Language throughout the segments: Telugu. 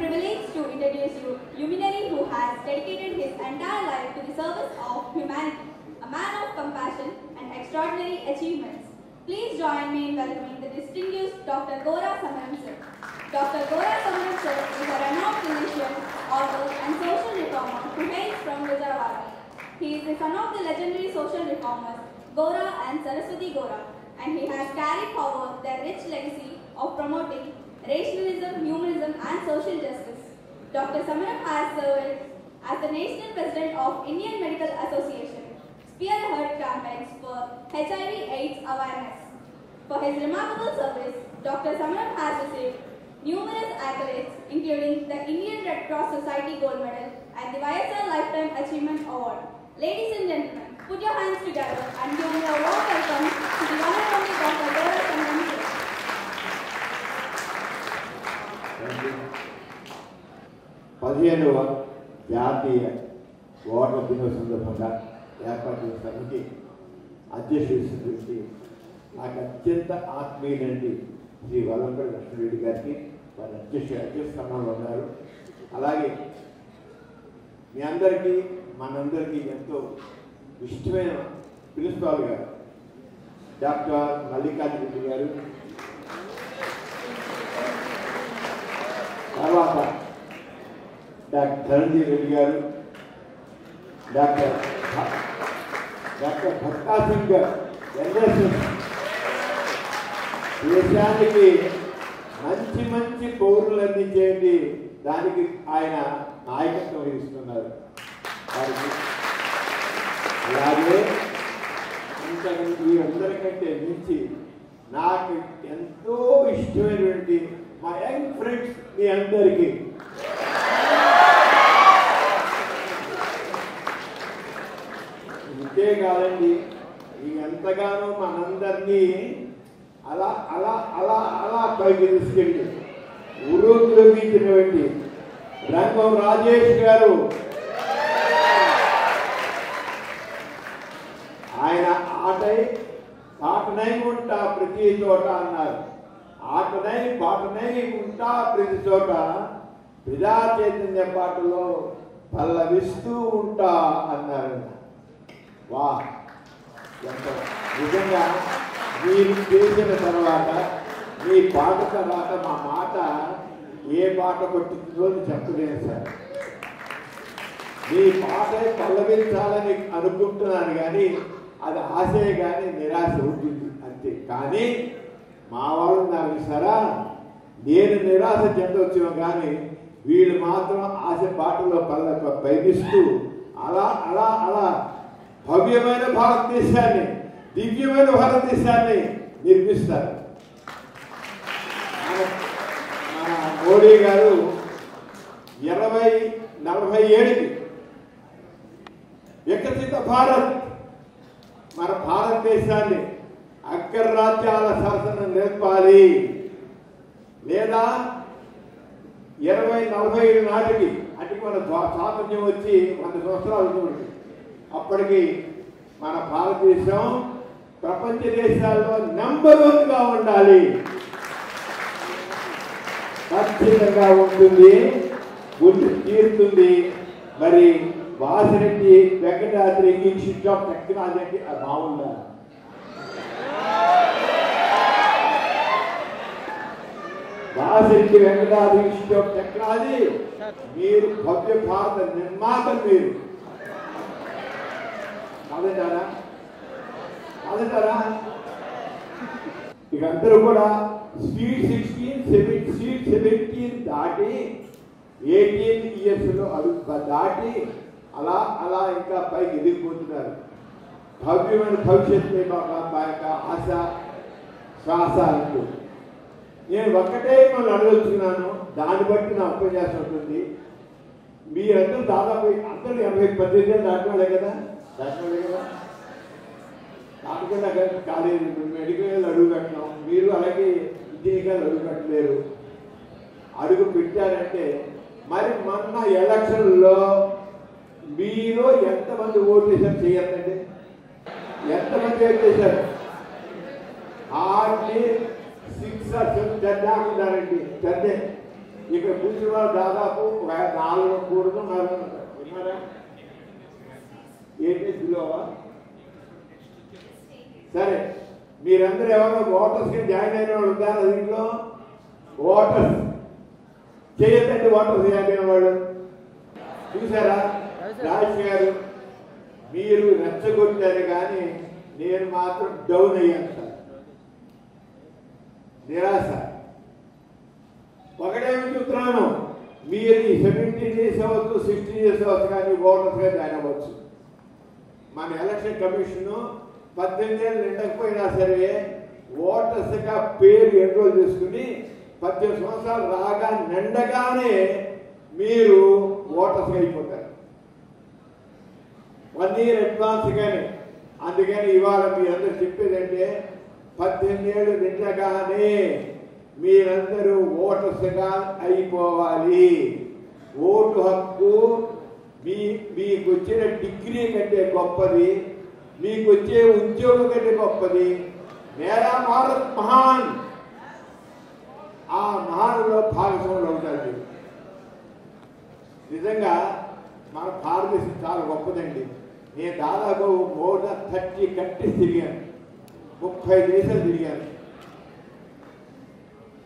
privilege to introduce you luminary who has dedicated his entire life to the service of humanity, a man of compassion and extraordinary achievements. Please join me in welcoming the distinguished Dr. Gora Samaram sir. Dr. Gora Samaram sir is a renowned clinician, author and social reformer who hails from Gujarat. He is the son of the legendary social reformers Gora and Saraswati Gora, and he has carried forward their rich legacy of promoting rationalism, humanism and social justice. Dr. Samaram has served as the National President of Indian Medical Association, spearhead campaigns for HIV/AIDS awareness. For his remarkable service, Dr. Samaram has received numerous accolades including the Indian Red Cross Society Gold Medal and the YSL Lifetime Achievement Award. Ladies and gentlemen, put your hands together and give me a warm welcome to the one and only Dr. Gora Samaram sir. పదిహేనవ జాతీయ ఓటర్ దినోత్సవం సందర్భంగా ఏర్పాటు చేసినటువంటి అధ్యక్షుడికి నాకు అత్యంత ఆత్మీయులండి శ్రీ వల్లంపల్లి లక్ష్మణరెడ్డి గారికి వారి అధ్యక్ష స్థానంలో ఉన్నారు. అలాగే మీ అందరికీ మనందరికీ ఎంతో ఇష్టమైన ప్రిన్సిపాల్ గారు డాక్టర్ మల్లికార్జున రెడ్డి గారు, తర్వాత డాక్టర్ ధనంజయ రెడ్డి గారు, డాక్టర్ భక్తా సింగ్ గారు, దేశానికి మంచి మంచి పౌరులు అందించేది దానికి ఆయన నాయకత్వం వహిస్తున్నారు. అలాగే ఈ అందరికంటే మించి నాకు ఎంతో ఇష్టమైనటువంటి మా యంగ్ ఫ్రెండ్స్ మీ అందరికీ ఇంతే కాదండి, ఎంతగానో మనందరినీ అలా అలా అలా అలా పైకి తీసుకెళ్ళి ఉరుద్రోగించినటువంటి రంగం రాజేష్ గారు, ఆయన ఆటనై ఉంటా ప్రతి చోట అన్నారు. ఆటనై పాటనై ఉంటా ప్రతి చోట ప్రజా చైతన్య పాటలో పల్లవిస్తూ ఉంటా అన్నారు. వా, ఎంత నిజంగా మీరు చేసిన తర్వాత మీ పాట తర్వాత మా మాట ఏ పాట కొట్టిందో చెప్పలేను సార్. మీ పాట పల్లవించాలని అనుకుంటున్నాను కానీ అది ఆశే కానీ నిరాశ ఉంటుంది అంతే. కానీ మా వాళ్ళు నాకు సరా నేను నిరాశ చెందవచ్చు కానీ వీళ్ళు మాత్రం ఆశ పాటలో పైగిస్తూ అలా అలా అలా భవ్యమైన భారతదేశాన్ని, దివ్యమైన భారతదేశాన్ని నిర్మిస్తారు. మన మోడీ గారు 2047కి వికసిత భారత్, మన భారతదేశాన్ని అగ్రరాజ్యాల శాసనం నేర్పాలి, లేదా 2045 నాటికి అంటే మన స్వాతంత్ర్యం వచ్చి 100 సంవత్సరాలు ఉంటుంది. అప్పటికి మన భారతదేశం ప్రపంచ దేశాల్లో నంబర్ 1గా ఉండాలి. ఖచ్చితంగా ఉంటుంది, గుర్తు తీరుతుంది. మరి Vasireddy Venkatadri Institute of Technology బాగుందా? Vasireddy Venkatadri Institute of Technology మీరు భవ్య భారత నిర్మాత, మీరు కాదంటారా? కాదంటారా? ఇక అందరూ కూడా స్పీడ్ 17 దాటి 18 ఇయర్స్లో దాటి అలా అలా ఇంకా పైకి ఎదిగిపోతున్నారు. భవ్యమైన భవిష్యత్తు మా యొక్క ఆశ శ్వాస అంటూ నేను ఒక్కటే మిమ్మల్ని అడగలుగుతున్నాను. దాన్ని బట్టి నా ఉపన్యాసం ఉంటుంది. మీరందరూ దాదాపు అందరూ 80-18 దాటివాళ్ళే కదా, దాటికన్నా కాలేదు. మెడికల్ అడుగు పెట్టినాం, మీరు అలాగే ఇంజనీరింగ్ అడుగు పెట్టలేరు. అడుగు పెట్టారంటే మరి మొన్న ఎలక్షన్లో మీరు ఎంతమంది ఓటు వేసారు చేయొద్దండి? ఎంతమంది ఓటు వేశారు? హార్డ్లీ 6 or 7 ఉన్నారండి. 10 ఇక్కడ కూర్చున్న వాళ్ళు దాదాపు 4 కూడుతున్నారు విన్నారా? ఏంటి బిలోవా? సరే, మీరందరూ ఎవరో ఓటర్స్కి జాయిన్ అయిన వాళ్ళు ఉంటారా దీంట్లో? ఓటర్స్ చేయొద్దండి, ఓటర్స్ జాయిన్ అయిన వాళ్ళు చూసారా? రాజేష్ గారు మీరు రెచ్చగొట్టారు, కానీ నేను మాత్రం డౌన్ అయ్యాను సార్. నిరాశ. ఒకటేమి చెప్తున్నాను, మీరు ఈ 70 డేస్ అవ్వచ్చు, 60 డేస్ అవ్వచ్చు, కానీ ఓటర్స్గా జాయిన్ అవ్వచ్చు. మన ఎలక్షన్ కమిషన్ 18 ఏళ్ళు నిండకపోయినా సరే ఓటర్స్గా పేరు ఎన్రోల్ చేసుకుని 18 సంవత్సరాలు నిండగానే మీరు ఓటర్స్గా అయిపోతారు. 1 ఇయర్ అడ్వాన్స్గానే. అందుకని ఇవాళ మీరందరూ చెప్పేదంటే 18 ఏళ్ళు నిండగానే మీరందరూ ఓటర్స్గా అయిపోవాలి. ఓటు హక్కు మీకు వచ్చిన డిగ్రీ కంటే గొప్పది, మీకు వచ్చే ఉద్యోగం కంటే గొప్పది. మేరా భారత్ మహాన్, ఆ మహానులో భాగస్వాములు అవుతారు. నిజంగా మన భారతదేశం చాలా గొప్పదండి. నేను దాదాపు మోర్ దాన్ 30 కంట్రీస్ తిరిగాను, 30 దేశాలు తిరిగాను.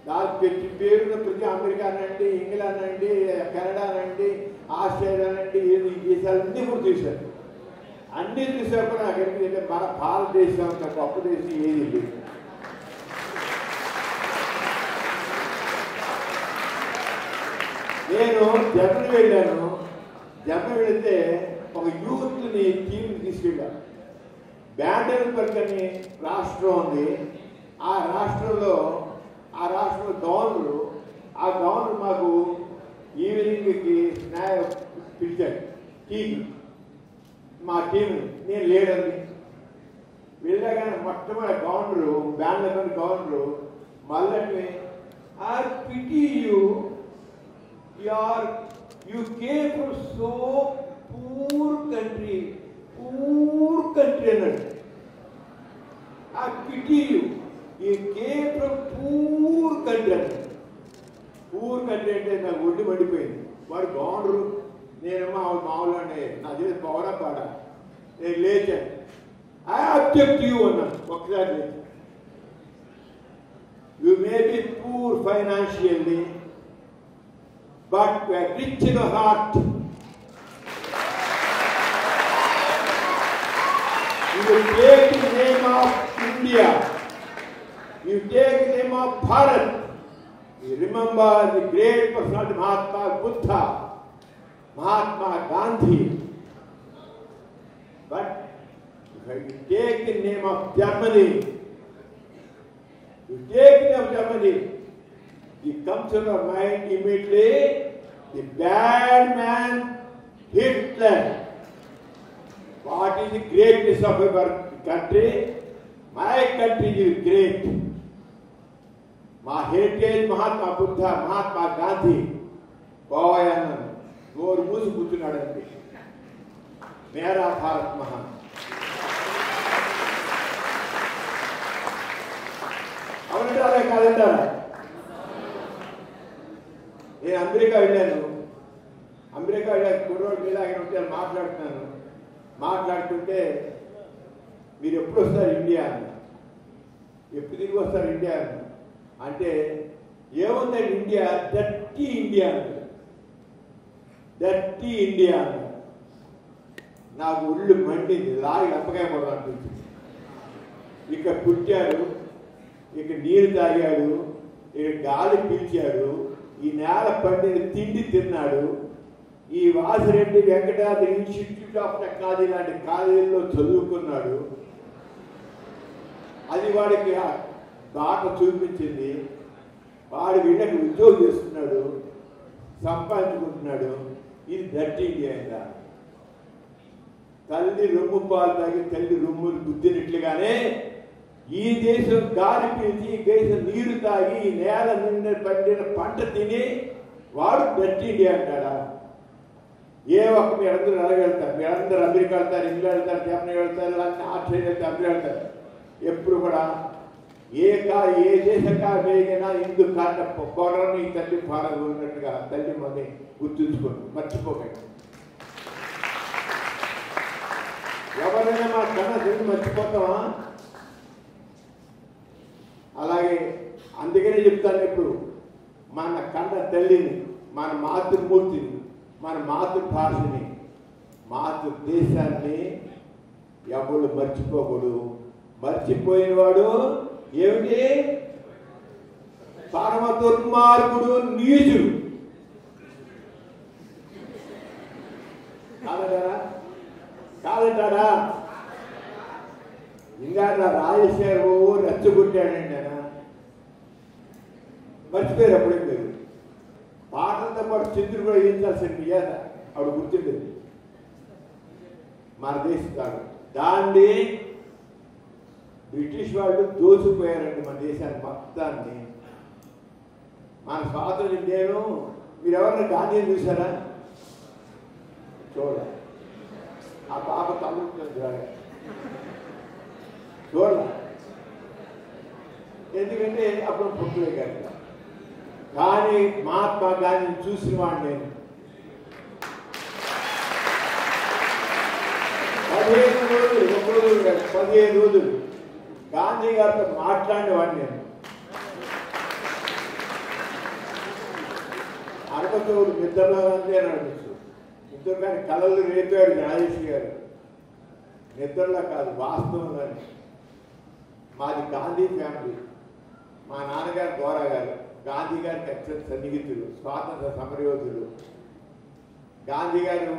దాని పేరున్న ప్రతి అమెరికా అనండి, ఇంగ్లాండ్ అండి, కెనడా అనండి, ఆస్ట్రేలియా అనండి, ఈ దేశాలన్నీ కూడా చూశాను. అన్ని చూసాక నాకు ఏంటంటే మన భారతదేశం అంత గొప్ప దేశం ఏది లేదు. నేను జర్మనీ వెళ్ళాను. జర్మనీ వెళితే ఒక యూత్ని టీంని తీసుకెళ్ళాను. బ్యాండెన్బర్గ్ అని రాష్ట్రం ఉంది. ఆ రాష్ట్రంలో గవర్నర్ మాకు ఈవినింగ్కి పిలిచాడు టీకి, మా టీంని. నేను లేడండి. వెళ్ళగానే మొట్టమొదటి గవర్నరు, బ్యాండెన్బర్గ్ గవర్నరు మళ్ళీ I pity you came from so poor country అన్నాడు. I pity you came from poor country అన్నాడు. పూర్ కంట్రీ అంటే నాకు ఒడ్డు మండిపోయింది. వాడు గవర్నరు, నేనేమో మామూలు అంటే నా చేసి పవరా పాడా. నేను లేచాను. ఐ అబ్జెక్ట్ యూ అన్నాను. ఒకసారి లేచాను. You may be poor financially, but we are rich in the heart. You take the name of India, you take the name of Bharat, you remember the great personality Mahatma Buddha, Mahatma Gandhi. But if you take the name of Germany, you take the name of Germany, it comes to your mind immediately the bad man Hitler. What is the greatness of your country? My country is great. My heritage Mahatma Buddha, Mahatma Gandhi. పోయాను. నోరు మూసి కూర్చున్నాడండి. మేరా భారత్ మహాన్. అవునంటారా కాదంటారా? నేను అమెరికా వెళ్ళాను. అమెరికా కుర్రోడ్ మీద ఆయన ఉంటే మాట్లాడుతుంటే మీరు ఎప్పుడు వస్తారు ఇండియా అని, ఎప్పుడు తిరిగి వస్తారు ఇండియా అని అంటే ఏముందండి ఇండియా, డర్టీ ఇండియా అని, డర్టీ ఇండియా అని. నాకు ఒళ్ళు మండింది. లాగి అప్పకాయ కూడా అనిపించింది. ఇక పుట్టాడు, ఇక నీరు తాగాడు, ఇక గాలి పీల్చాడు, ఈ నేల పండిన తిండి తిన్నాడు. ఈ Vasireddy Venkatadri Institute of technology లాంటి కాలేజీల్లో చదువుకున్నాడు. అది వాడికి బాట చూపించింది. వాడు వీళ్ళకి ఉద్యోగం చేస్తున్నాడు, సంపాదించుకుంటున్నాడు. ఇది డర్టీ ఇండియా అయిందా? తల్లి రొమ్ము పాలు తాగి తల్లి రొమ్ములు గుద్దినట్లుగానే ఈ దేశం గాలి పీల్చి, ఈ దేశం నీరు తాగి, ఈ నేల నిండా పండిన పంట తిని వాడు డర్టీ ఇండియా అంటాడా? ఏ ఒక్క మీరందరూ అడగలుగుతారు. మీరందరూ అమెరికా వెళ్తారు, ఇంగ్లాండ్ వెళ్తారు, జర్మనీ వెళ్తారు, ఆస్ట్రేలియా వెళ్తారు, అమెరికా వెళ్తారు. ఎప్పుడు కూడా ఏ దేశకా వేగినా ఇందు కాట పొరని తల్లి పాలన ఉన్నట్టుగా తల్లి మని గుర్తుంచుకోండి, మర్చిపోకండి. ఎవరైనా మా కన్న తల్లి మర్చిపోతామా? అలాగే అందుకనే చెప్తాను, ఇప్పుడు మన కన్న తల్లిని, మన మాతృమూర్తిని, మన మాతృభాషని, మాతృదేశాన్ని ఎవరు మర్చిపోకూడదు. మర్చిపోయినవాడు ఏమిటి? పరమ దుర్మార్గుడు, నీచుడు. కాదంటారా? ఇంకా నా రాజశేఖరు రెచ్చగొట్టాడండి ఆయన. మర్చిపోయారు అప్పుడే మీరు. పాటలతో పాటు చంద్రుడు కూడా వేయించాల్సిన మర్యాద ఆవిడ గుర్తుండేది. మన దేశం దాన్ని బ్రిటిష్ వాళ్ళు దోచుకుపోయారండి మన దేశాన్ని మొత్తాన్ని. మన స్వాతంత్ర్యం నేను మీరెవరైనా గాంధీని చూసారా? చూడ. ఆ పాప తమ్ముడు చూడ. ఎందుకంటే అప్పుడు పుట్టులే గారు. కానీ మహాత్మా గాంధీని చూసిన వాడు నేను. 15 రోజులు, 15 రోజులు గాంధీ గారితో మాట్లాడినవాడిని నేను. అరవతోడు నిద్రలో అంతే నడుచు. నిద్ర కానీ కళలు రేపాడు రాజేష్ గారు. నిద్రలో కాదు, వాస్తవంలో. మాది గాంధీ ఫ్యామిలీ. మా నాన్నగారు గోరా గారు గాంధీ గారికి అత్యంత సన్నిహితులు, స్వాతంత్ర సమరయోధులు. గాంధీ గారు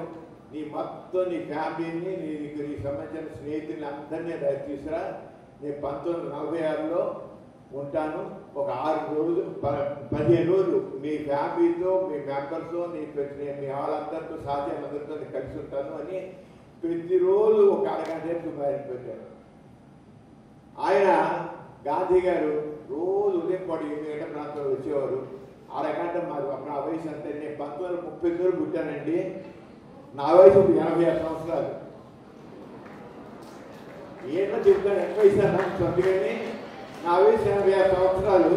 నీ మొత్తం నీ ఫ్యామిలీని, నీకు సంబంధించిన స్నేహితుల్ని అందరినీ తీసుకురా, నేను 1946లో ఉంటాను. ఒక 6 రోజులు 15 రోజులు మీ ఫ్యామిలీతో, మీ మెంబర్స్తో, మీ వాళ్ళందరితో, సాధ్యమందరితో కలిసి ఉంటాను అని ప్రతిరోజు ఒక అరగంట సేపు బయటపెట్టారు. ఆయన గాంధీ గారు రోజు ఉదయం పాటు 8 గంటల ప్రాంతంలో వచ్చేవారు. అరగంట మాది అప్పుడు ఆ వయసు అంతే. నేను 1939 పుట్టానండి. నా వయసు 86 సంవత్సరాలు. ఏంటో చెప్తాను, ఎంత వయసు అన్నాను సొంతగానే. నా వయసు 86 సంవత్సరాలు.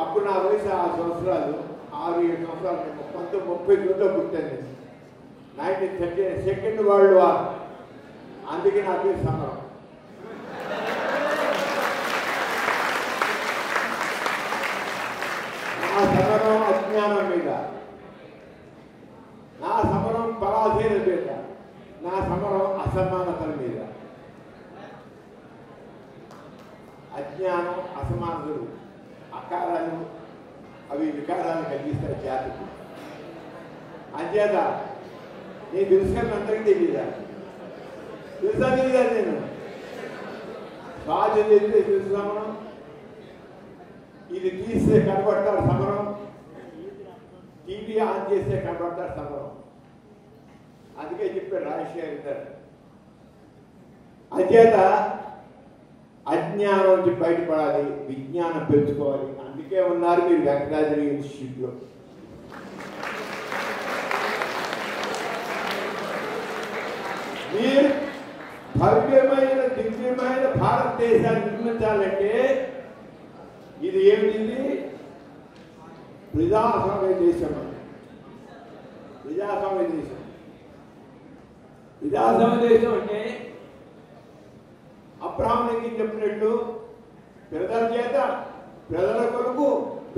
అప్పుడు నా వయసు 6 సంవత్సరాలు, 6-7 సంవత్సరాలు. 1939లో పుట్టాను నేను. 1939 సెకండ్ వరల్డ్ వార్. అందుకే నా పేరు సమరం. నా సమరం అజ్ఞానం మీద, నా సమరం పరాధీన మీద, నా సమరం అసమానతల మీద. అజ్ఞానం, అసమానతలు, అకారాలు, అవి వికారాలు కలిగిస్తాయి జాతికి. అంచేత నేను తెలుసుకొని అందరికీ తెలియదా? తెలుసా తెలియదా? నేను బాధ్యత తెలియదే తెలుసు. సమరం ఇది తీస్తే కనబడతాడు సమరం, టీవీ ఆన్ చేస్తే కనబడతాడు సమరం. అందుకే చెప్పారు రాజశేఖర్ గారు. అంచేత అజ్ఞానం నుంచి బయటపడాలి, విజ్ఞానం పెంచుకోవాలి. అందుకే ఉన్నారు మీరు వెంకటాద్రి ఇన్స్టిట్యూట్లో. మీరు భవ్యమైన దివ్యమైన భారతదేశాన్ని నిర్మించాలంటే ఇది ఏమిటి? ప్రజాస్వామ్య దేశం. ప్రజాస్వామ్య దేశం. ప్రజాస్వామ్య దేశం అంటే అబ్రహాం లింకన్ చెప్పినట్టు ప్రజల చేత, ప్రజల కొరకు,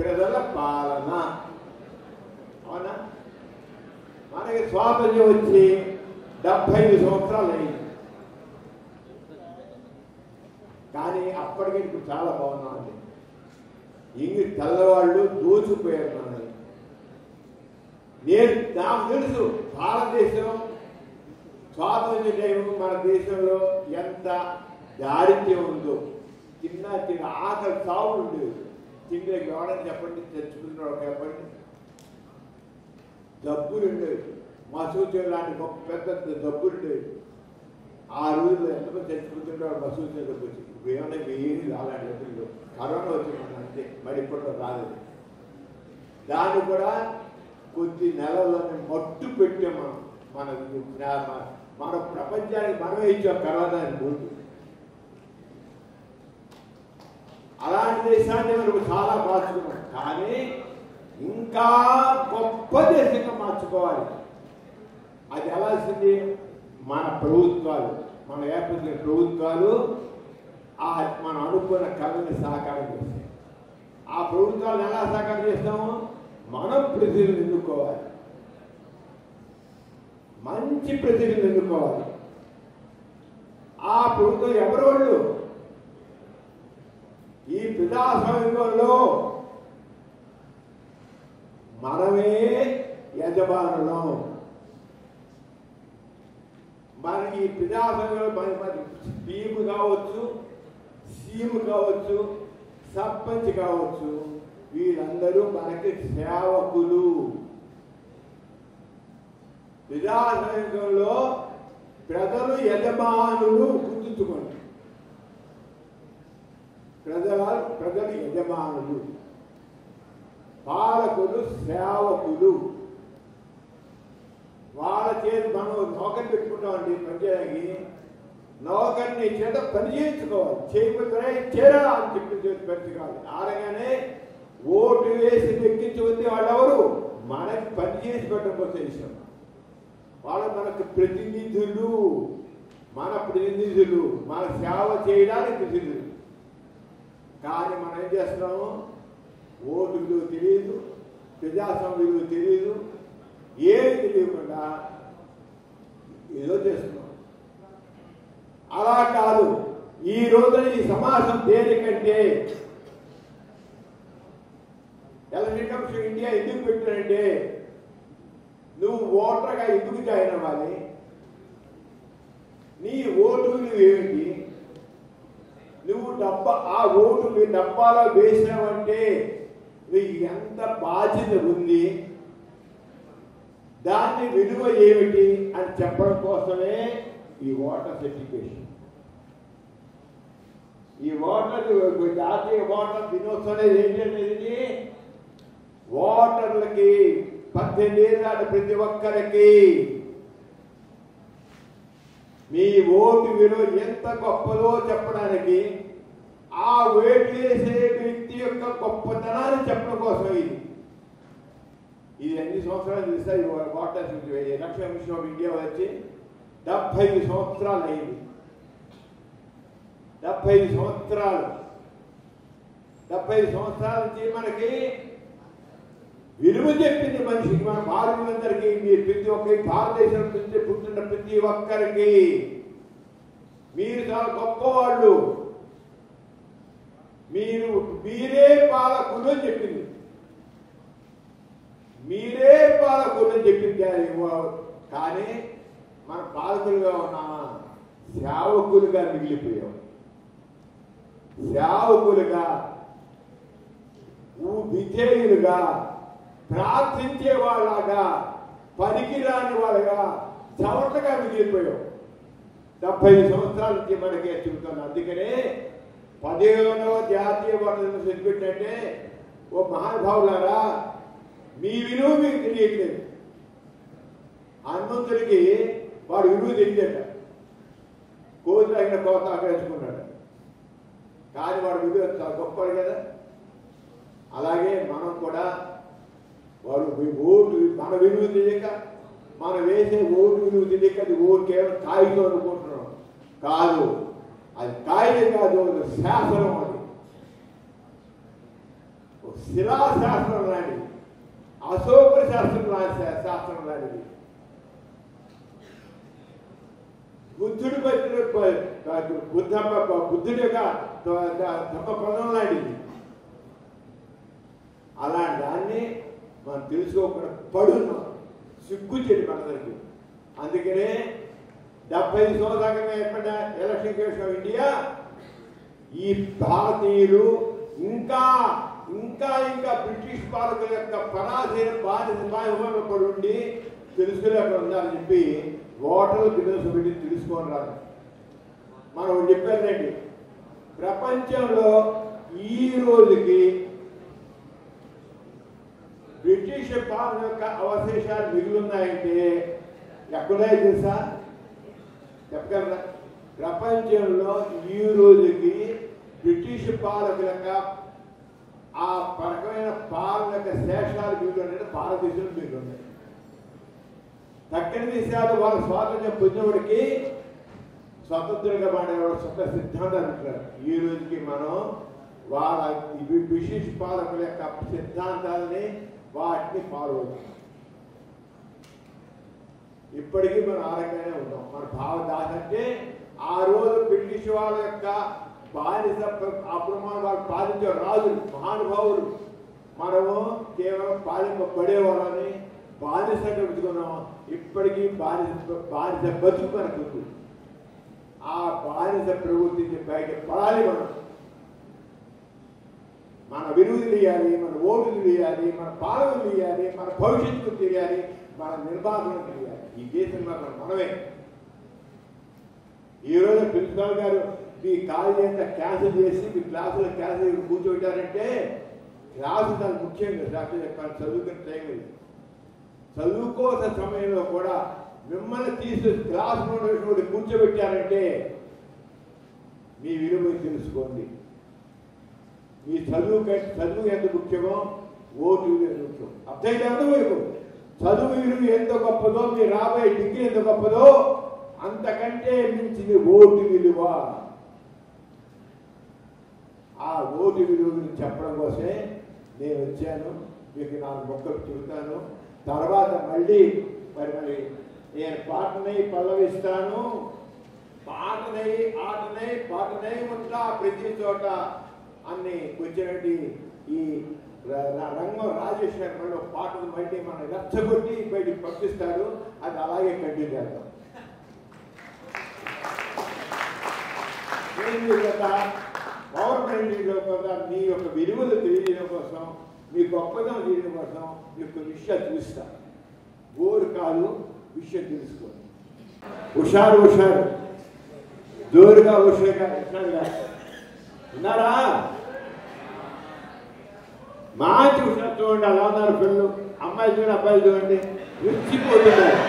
ప్రజల పాలన. అవునా? మనకి స్వాతంత్ర్యం వచ్చి 75 సంవత్సరాలు అయింది. కానీ అప్పటికి ఇప్పుడు చాలా బాగున్నామండి. ఇంగ్లీష్ తెల్లవాళ్ళు దోచుకుపోయారు మనల్ని. నాకు తెలుసు భారతదేశం స్వాతంత్ర్య టైం మన దేశంలో ఎంత దారిద్ర్యం ఉందో. చిన్న ఆకలి సాగులు ఉండేవి. తిండికి ఎవడని చెప్పండి, తెచ్చుకుంటున్నాడు చెప్పండి. జబ్బులు ఉండేవి. మసూచి లాంటి గొప్ప పెద్ద జబ్బులు ఉండేవి. ఆ రోజుల్లో ఎంతమంది తెచ్చుకుంటున్నాడు మసూచి జబ్బు వచ్చి. ఇప్పుడు ఏమైనా ఏది అలాంటి జబ్బులు. కరోనా వచ్చింది అంతే, మరి ఇప్పట్లో రాలేదు. దాన్ని కూడా కొద్ది నెలల్లోనే మట్టు పెట్టాం. మన ప్రపంచానికి మనమే ఇచ్చాం కరోనా అని ముందు. అలాంటి దేశాన్ని మనకు చాలా మార్చుకున్నాం. కానీ ఇంకా గొప్ప దేశంగా మార్చుకోవాలి. అది ఎలా వస్తుంది? మన ప్రభుత్వాలు, మన ఏర్పడిన ప్రభుత్వాలు మనం అనుకున్న కళని సాకారం చేస్తాయి. ఆ ప్రభుత్వాలను ఎలా సాకారం చేస్తాము? మనం ప్రతినిధులు ఎన్నుకోవాలి, మంచి ప్రతినిధులు ఎన్నుకోవాలి. ఆ ప్రభుత్వం ఎవరు? వాళ్ళు ఈ ప్రజాస్వామ్యంలో మనమే యజమానులం. మన ఈ ప్రజాస్వామ్యంలో మన పీఎం కావచ్చు, సీఎం కావచ్చు, సర్పంచ్ కావచ్చు, వీళ్ళందరూ మనకి సేవకులు. ప్రజాస్వామ్యంలో ప్రజలు యజమానులు గుర్తుంచుకోండి. ప్రజలు యజమానులు, పాలకులు సేవకులు. వాళ్ళ చేతి మనం నౌకర్ని పెట్టుకుంటామండి పనిచేయడానికి. నౌకర్ని చేత పని చేయించుకోవాలి. చేయకపోతే చేరా అని చెప్పి చేతి పెంచుకోవాలి. ఆడగానే ఓటు వేసి ఎక్కించి వస్తే వాళ్ళెవరు? మనకి పని చేసి పెట్టడం కోసం ఇష్టం. వాళ్ళు మనకు ప్రతినిధులు, మన ప్రతినిధులు, మన సేవ చేయడానికి ప్రతినిధులు. కానీ మనం ఏం చేస్తున్నాము? ఓటు విలువ తెలియదు, ప్రజాస్వామ్య విలువ తెలియదు, ఏమి తెలియకుండా ఏదో చేస్తున్నాం. అలా కాదు. ఈ రోజున ఈ సమాజం దేనికంటే ఎలక్షన్ కమిషన్ ఇండియా ఎందుకు పెట్టారంటే నువ్వు ఓటర్గా ఎందుకు జాయిన్ అవ్వాలి, నీ ఓటు నువ్వేమిటి, నువ్వు ఆ ఓటు మీ డబ్బాలో వేసినావంటే నీకు ఎంత బాధ్యత ఉంది, దాన్ని విలువ ఏమిటి అని చెప్పడం కోసమే ఈ ఓటర్ సర్టిఫికేషన్. ఈ జాతీయ ఓటర్ దినోత్సవం ఏంటంటే ఓటర్లకి 18 ఏళ్ళ ప్రతి ఒక్కరికి మీ ఓటు విలువ ఎంత గొప్పదో చెప్పడానికి, ఆ ఓటు వేసే వ్యక్తి యొక్క గొప్పతనాన్ని చెప్పడం కోసం ఇది ఎన్ని సంవత్సరాలు చూస్తే voter election commission of India వచ్చి 75 సంవత్సరాలు అయింది. 75 సంవత్సరాల నుంచి మనకి విలువ చెప్పింది మనిషికి, మన భారతీయులందరికీ. మీరు ప్రతి ఒక్కరికి, భారతదేశం నుంచి పుట్టిన ప్రతి ఒక్కరికి మీరు చాలా గొప్పవాళ్ళు, మీరే పాలకులు అని చెప్పింది. మీరే పాలకులు అని చెప్పింది. కానీ మన పాలకులుగా ఉన్నామా? సేవకులుగా మిగిలిపోయాం. సేవకులుగా, విధేయులుగా, ప్రార్థించే వాళ్ళగా, పనికిరాని వాళ్ళగా, చవటగా మిగిలిపోయాం. 75 సంవత్సరాల నుంచి మనకే చెబుతున్నాం. అందుకనే 15వ జాతీయ ఓటర్ సర్టిఫికేట్ అంటే ఓ మహానుభావులారా, మీ విలువ మీకు తెలియట్లేదు. హనుమంతుడికి వాడు విలువ తెలియట. కోతులు అయిన కోత ఆకర్షించుకున్నాడు, కానీ వాడు విలువ చాలా గొప్పడు కదా. అలాగే మనం కూడా వాడు ఓటు మన విలువ తెలియక, మనం వేసే ఓటు విలువ తెలియక అది ఓటు కేవలం కాగితం అనుకుంటున్నాం. కాదు, అది కాగితం కాదు, అది శాస్త్రం. అది శిలాశాస్త్రం లాంటిది, అశోక శాస్త్రం లాంటిది. బుద్ధుడి బుద్ధుడి యొక్క ధర్మపదం లాంటిది. అలాంటి దాన్ని మనం తెలుసుకోకుండా పడున్నాం. సిగ్గు చెడి మనందరికీ. అందుకనే 75 సంవత్సరాలుగా ఏర్పడిన ఎలక్షన్ కమిషన్ ఆఫ్ ఇండియా ఈ భారతీయులు ఇంకా ఇంకా ఇంకా బ్రిటిష్ పాలకుల యొక్క పరాధీన బాధ్యత పడి ఉండి తెలుసుకోలేకుండా ఉండాలని చెప్పి ఓటర్లు దినోత్సవం పెట్టి తెలుసుకొని రాదు. మనం చెప్పారండి, ప్రపంచంలో ఈ రోజుకి బ్రిటిష్ పాలన యొక్క అవశేషాలు మిగిలిన్నాయంటే ఎక్కడా తెలుసా? చెప్పగలరా? ప్రపంచంలో ఈ రోజుకి బ్రిటిష్ పాలకుల యొక్క ఆ రకమైన పాలన యొక్క శేషాలు వీళ్ళు అంటే భారతదేశంలో వీళ్ళు ఉన్నాయి. దక్షిణ దేశాలు వాళ్ళ స్వాతంత్ర్యం పొందినవాడికి స్వతంత్రంగా మాడేవాడు సొంత సిద్ధాంతాలు ఉంటారు. ఈ రోజుకి మనం వాళ్ళ బ్రిటిష్ పాలకుల యొక్క సిద్ధాంతాలని వాటిని ఫాలో అవుతున్నాం. ఇప్పటికీ మనం ఆరోగ్యంగానే ఉన్నాం. మన భావదాస అంటే ఆ రోజు బ్రిటిష్ వాళ్ళ యొక్క బానిస అప్పుడు మనం వాళ్ళు పాలించే రాజులు మహానుభావులు, మనము కేవలం పాలింపబడేవాళ్ళని బానిసగా పెట్టుకున్నాం. ఇప్పటికీ బానిస బతుకు మనకు ఆ బానిస ప్రవృత్తిని బయట పడాలి. మన విలువలు ఇవ్వాలి, మన ఓటులు ఇవ్వాలి, మన పాలనలు ఇవ్వాలి, మన భవిష్యత్తు తెలియాలి, మన నిర్మాణం తెలియాలి. ఈ దేశంలో మనమే. ఈరోజు ప్రిన్సిపాల్ గారు మీ కాలేజీ అంతా క్యాన్సిల్ చేసి మీ క్లాసులో క్యాన్సిల్ కూర్చోబెట్టారంటే క్లాసు చాలా ముఖ్యంగా డాక్టర్ చెప్పాలి. చదువుకునే టైం ఇది. చదువుకోవాల్సిన సమయంలో కూడా మిమ్మల్ని తీసి క్లాసులో కూర్చోబెట్టారంటే మీ విలువ తెలుసుకోండి. మీ చదువు ఎంత ముఖ్యమో ఓటు విలువ ఎంత ముఖ్యం అర్థమైతే అర్థమైపు. చదువు విలువ ఎంత గొప్పదో, మీ రాబోయే డిగ్రీ ఎంత గొప్పదో అంతకంటే మించింది ఓటు విలువ. ఆ ఓటు విలువ గురించి చెప్పడం కోసమే నేను వచ్చాను. మీకు 4 మొక్కలు చెబుతాను. తర్వాత మళ్ళీ మరి నేను పాటనై పల్లవిస్తాను. పాటనై ఆటనై పాటనై ఉంటా ప్రతి చోట అన్ని వచ్చినట్టు ఈ రంగం రాజేశ్వరంలో పాటలు మళ్ళీ మనం రెచ్చగొట్టి బయటికి పంపిస్తారు. అది అలాగే కంటిన్యూ చేద్దాం. గవర్నమెంట్ మీ యొక్క విలువలు తెలియజేయడం కోసం, మీ గొప్పదనం తెలియడం కోసం మీ యొక్క విషయాలు చూస్తా. ఓరు కాదు, విషయం తెలుసుకోండి. హుషారు హుషారు జోరుగా హుషారుగా ఉన్నారా? మంచి హుషారు చూడండి. అలా ఉన్నారు పిల్లలు. అమ్మాయిలు చూడండి, అబ్బాయిలు చూడండి. రెచ్చిపోతున్నారు.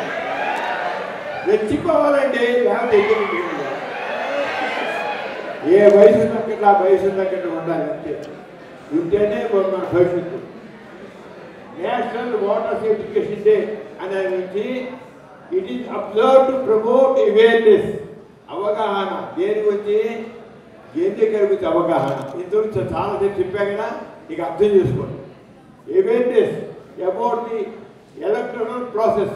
రెచ్చిపోవాలండి. ఏ వయసు తగ్గట్టు ఆ వయసు తగ్గట్టు ఉండాలి. అంతే ఉంటేనే మన భవిష్యత్తు. నేషనల్ వాటర్ ఎడ్యుకేషన్ డే అనేది it is observe to promote awareness. అవగాహన దేని గురించి? ఎన్నికల గురించి అవగాహన. ఇంతకు చాలా చెప్పా కదా, ఇక అర్థం చేసుకోండి. Awareness about the electoral process.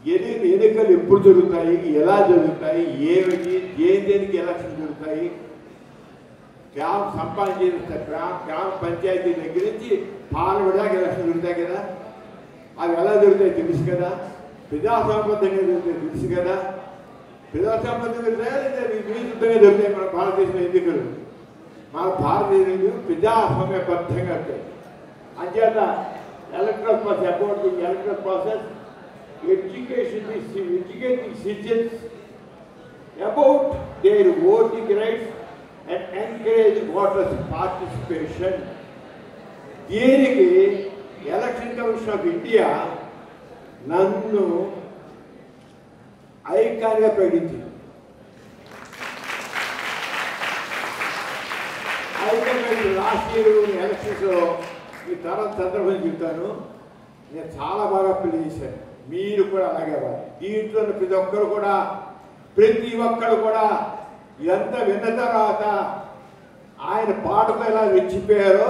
ఎన్నికలు ఎప్పుడు జరుగుతాయి, ఎలా జరుగుతాయి, దేనికి ఎలక్షన్ జరుగుతాయి, గ్రామ సంపాదించే గ్రామ పంచాయతీ దగ్గర నుంచి పార్లమెంట్ దాకా ఎలక్షన్ జరుగుతాయి కదా. అవి ఎలా జరుగుతాయి తెలుసు కదా. ప్రజాసంబంధంగా జరుగుతాయి తెలుసు కదా. ప్రజాసంబంధంగా విస్తృతంగా జరుగుతాయి మన భారతదేశంలో ఎన్నికలు. మన భారతదేశం ప్రజాస్వామ్యబద్ధంగా ఉంటాయి. అంచేత electoral process about the electoral process, educating citizens about their voting rights and encourage voters participation. దీనికి ఎలక్షన్ కమిషన్ ఆఫ్ ఇండియా నన్ను ఐకాన్గా ప్రకటించింది. లాస్ట్ ఇయర్ ఎలక్షన్స్ ఈ తరం సందర్భం చెప్తాను. నేను చాలా బాగా ప్లే చేశాను. మీరు కూడా అలాగే దీంట్లో ప్రతి ఒక్కరు కూడా ఇదంతా విన్న తర్వాత ఆయన పాటతో ఎలా రెచ్చిపోయారో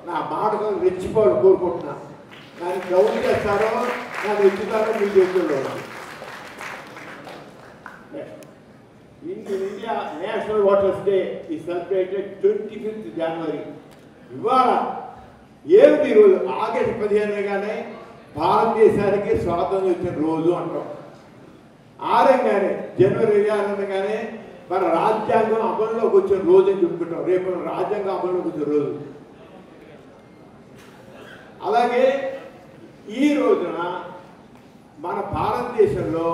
నా మాటతో రెచ్చిపోవాలని కోరుకుంటున్నా. నన్ను డౌన్ చేస్తారో నన్ను రెచ్చుతారో మీ చేతుల్లో. In India national waters day is celebrated 25th January. ఇవాళ ఏమిటి రోజు? ఆగస్టు 15 భారతదేశానికి స్వాతంత్రం వచ్చిన రోజు అంటాం. ఆరంగానే జనవరి 26 అనగానే మన రాజ్యాంగం అమల్లోకి వచ్చిన రోజు అని చెప్పుకుంటాం. రేపు రాజ్యాంగం అమల్లోకి వచ్చిన రోజు. అలాగే ఈ రోజున మన భారతదేశంలో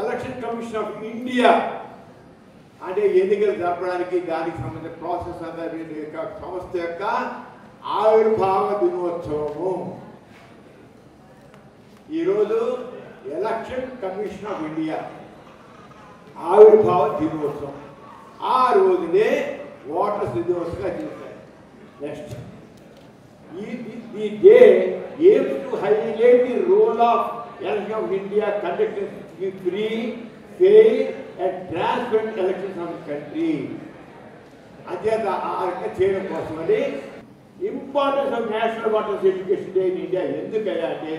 ఎలక్షన్ కమిషన్ ఆఫ్ ఇండియా అంటే ఎన్నికలు జరపడానికి దానికి సంబంధించిన ప్రాసెస్ అనేది సంస్థ యొక్క ఆవిర్భావ దినోత్సవము. ఈరోజు ఎలక్షన్ కమిషన్ ఆఫ్ ఇండియా ఆవిర్భావ దినోత్సవం. ఆ రోజునే వాటర్స్ దివస్గా చేశారు. Next the day aims to highlight the role of election of India conducting free, fair and transparent elections of the country. అధ్యత ఆ చేయడం కోసమని importance of national waters education day in India ఎందుకయ్యా అంటే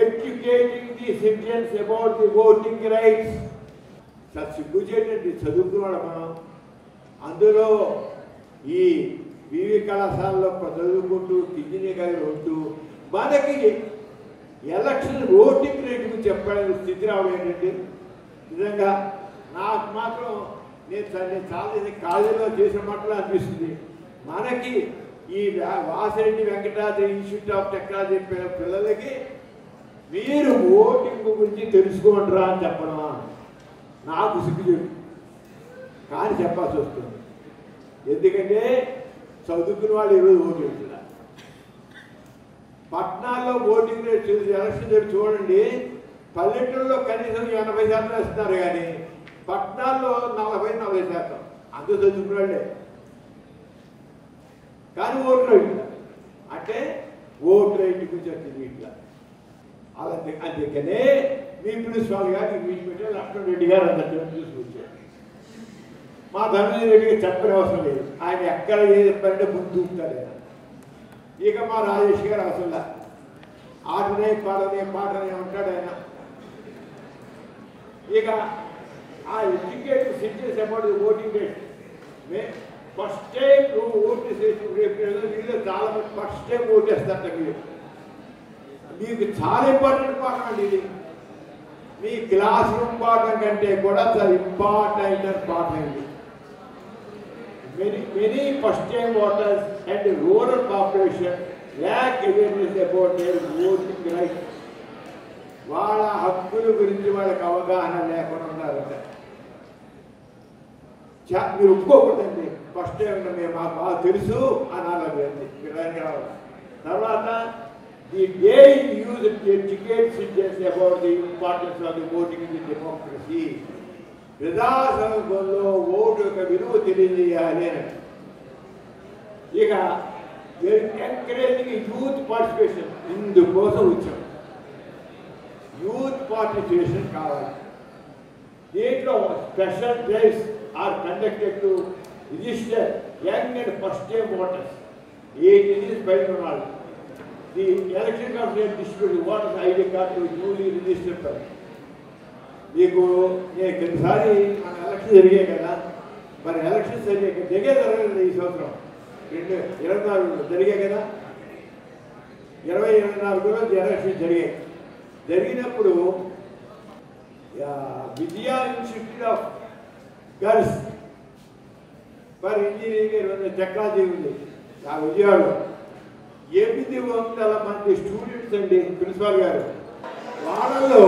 educating the citizens about the voting rights. సిగ్గు చేయటండి చదువుకున్నాడు మనం. అందులో ఈ వివి కళాశాలలో చదువుకుంటూ ఇంజనీరింగ్ ఉంటూ మనకి ఎలక్షన్ ఓటింగ్ రేట్ గురించి చెప్పాలని స్థితి రావడం ఏంటంటే నిజంగా నాకు మాత్రం నేను చాలా కాలేజీలో చేసిన మాటలు అనిపిస్తుంది. మనకి ఈ Vasireddy Venkatadri Institute of technology పిల్లలకి మీరు ఓటింగ్ గురించి తెలుసుకోండిరా అని చెప్పడమా నాకు సిగ్గు కానీ చెప్పాల్సి వస్తుంది. ఎందుకంటే చదువుకున్న వాళ్ళు ఈరోజు ఓటు వేస్తున్నారు. పట్టణాల్లో ఓటింగ్ రేట్ ఎలక్షన్ రేట్ చూడండి. పల్లెటూరులో కనీసం 80% వేస్తున్నారు కానీ పట్టణాల్లో 40-40%. అందరూ చదువుకున్న వాళ్ళే కానీ ఓటు రైట్ అంటే ఓటు రైట్ గురించి వచ్చింది ఇట్లా. అలా అందుకనే మీ ప్రిన్సిపాల్ గారు ఇంగ్లీష్ మీడియం లక్ష్మణ్ రెడ్డి గారు అందరికీ తీసుకొచ్చారు. మా ధనంజయ రెడ్డికి చెప్పని అవసరం లేదు. ఆయన ఎక్కడ ఏ చెప్పారంటే ముందు దూకుతాడు ఆయన. ఇక మా రాజేష్ గారు అసలు ఆటనే పాటనే ఉంటాడు ఆయన. ఇక ఆ educated citizens about voting rate first time నువ్వు ఓటు చేసి వీళ్ళు చాలా మంది ఫస్ట్ టైం ఓటు వేస్తారట. మీకు చాలా ఇంపార్టెంట్ పాఠం అండి ఇది. మీ క్లాస్ రూమ్ పాఠం కంటే కూడా చాలా ఇంపార్టెంట్ పాఠం ఇది. Many first-time voters and rural population lack awareness about their voting rights. వాళ్ళ హక్కుల గురించి వాళ్ళకి అవగాహన లేకుండా ఉన్నారట. మీరు ఒప్పుకోకూడదండి. ఫస్ట్ టైం మేము మాకు బాగా తెలుసు అనాలి. తర్వాత the day use to educate citizens about the importance of the voting in the democracy. ప్రజాస్వామ్యంలో ఓటు యొక్క విలువ తెలియజేయాలి అని. ఇక ఎంకరేజింగ్ యూత్ పార్టిసిపేషన్ ఇందుకోసం వచ్చాం. యూత్ పార్టిసిపేషన్ కావాలి. దీంట్లో special drives are conducted to register young and first time voters 18 years పైన వాళ్ళు. The election commission distribute voters ID card newly registered per. మీకు నేను ప్రతిసారి మన ఎలక్షన్ జరిగాయి కదా, మరి ఎలక్షన్స్ జరగలేదు ఈ సంవత్సరం 2024 జరిగాయి కదా. 2024లో ఎలక్షన్ జరిగినప్పుడు Vijaya Institute of Girls for Engineering Technology ఉంది ఆ విజయవాడలో. 800 మంది స్టూడెంట్స్ అండి. ప్రిన్సిపాల్ గారు వాళ్ళలో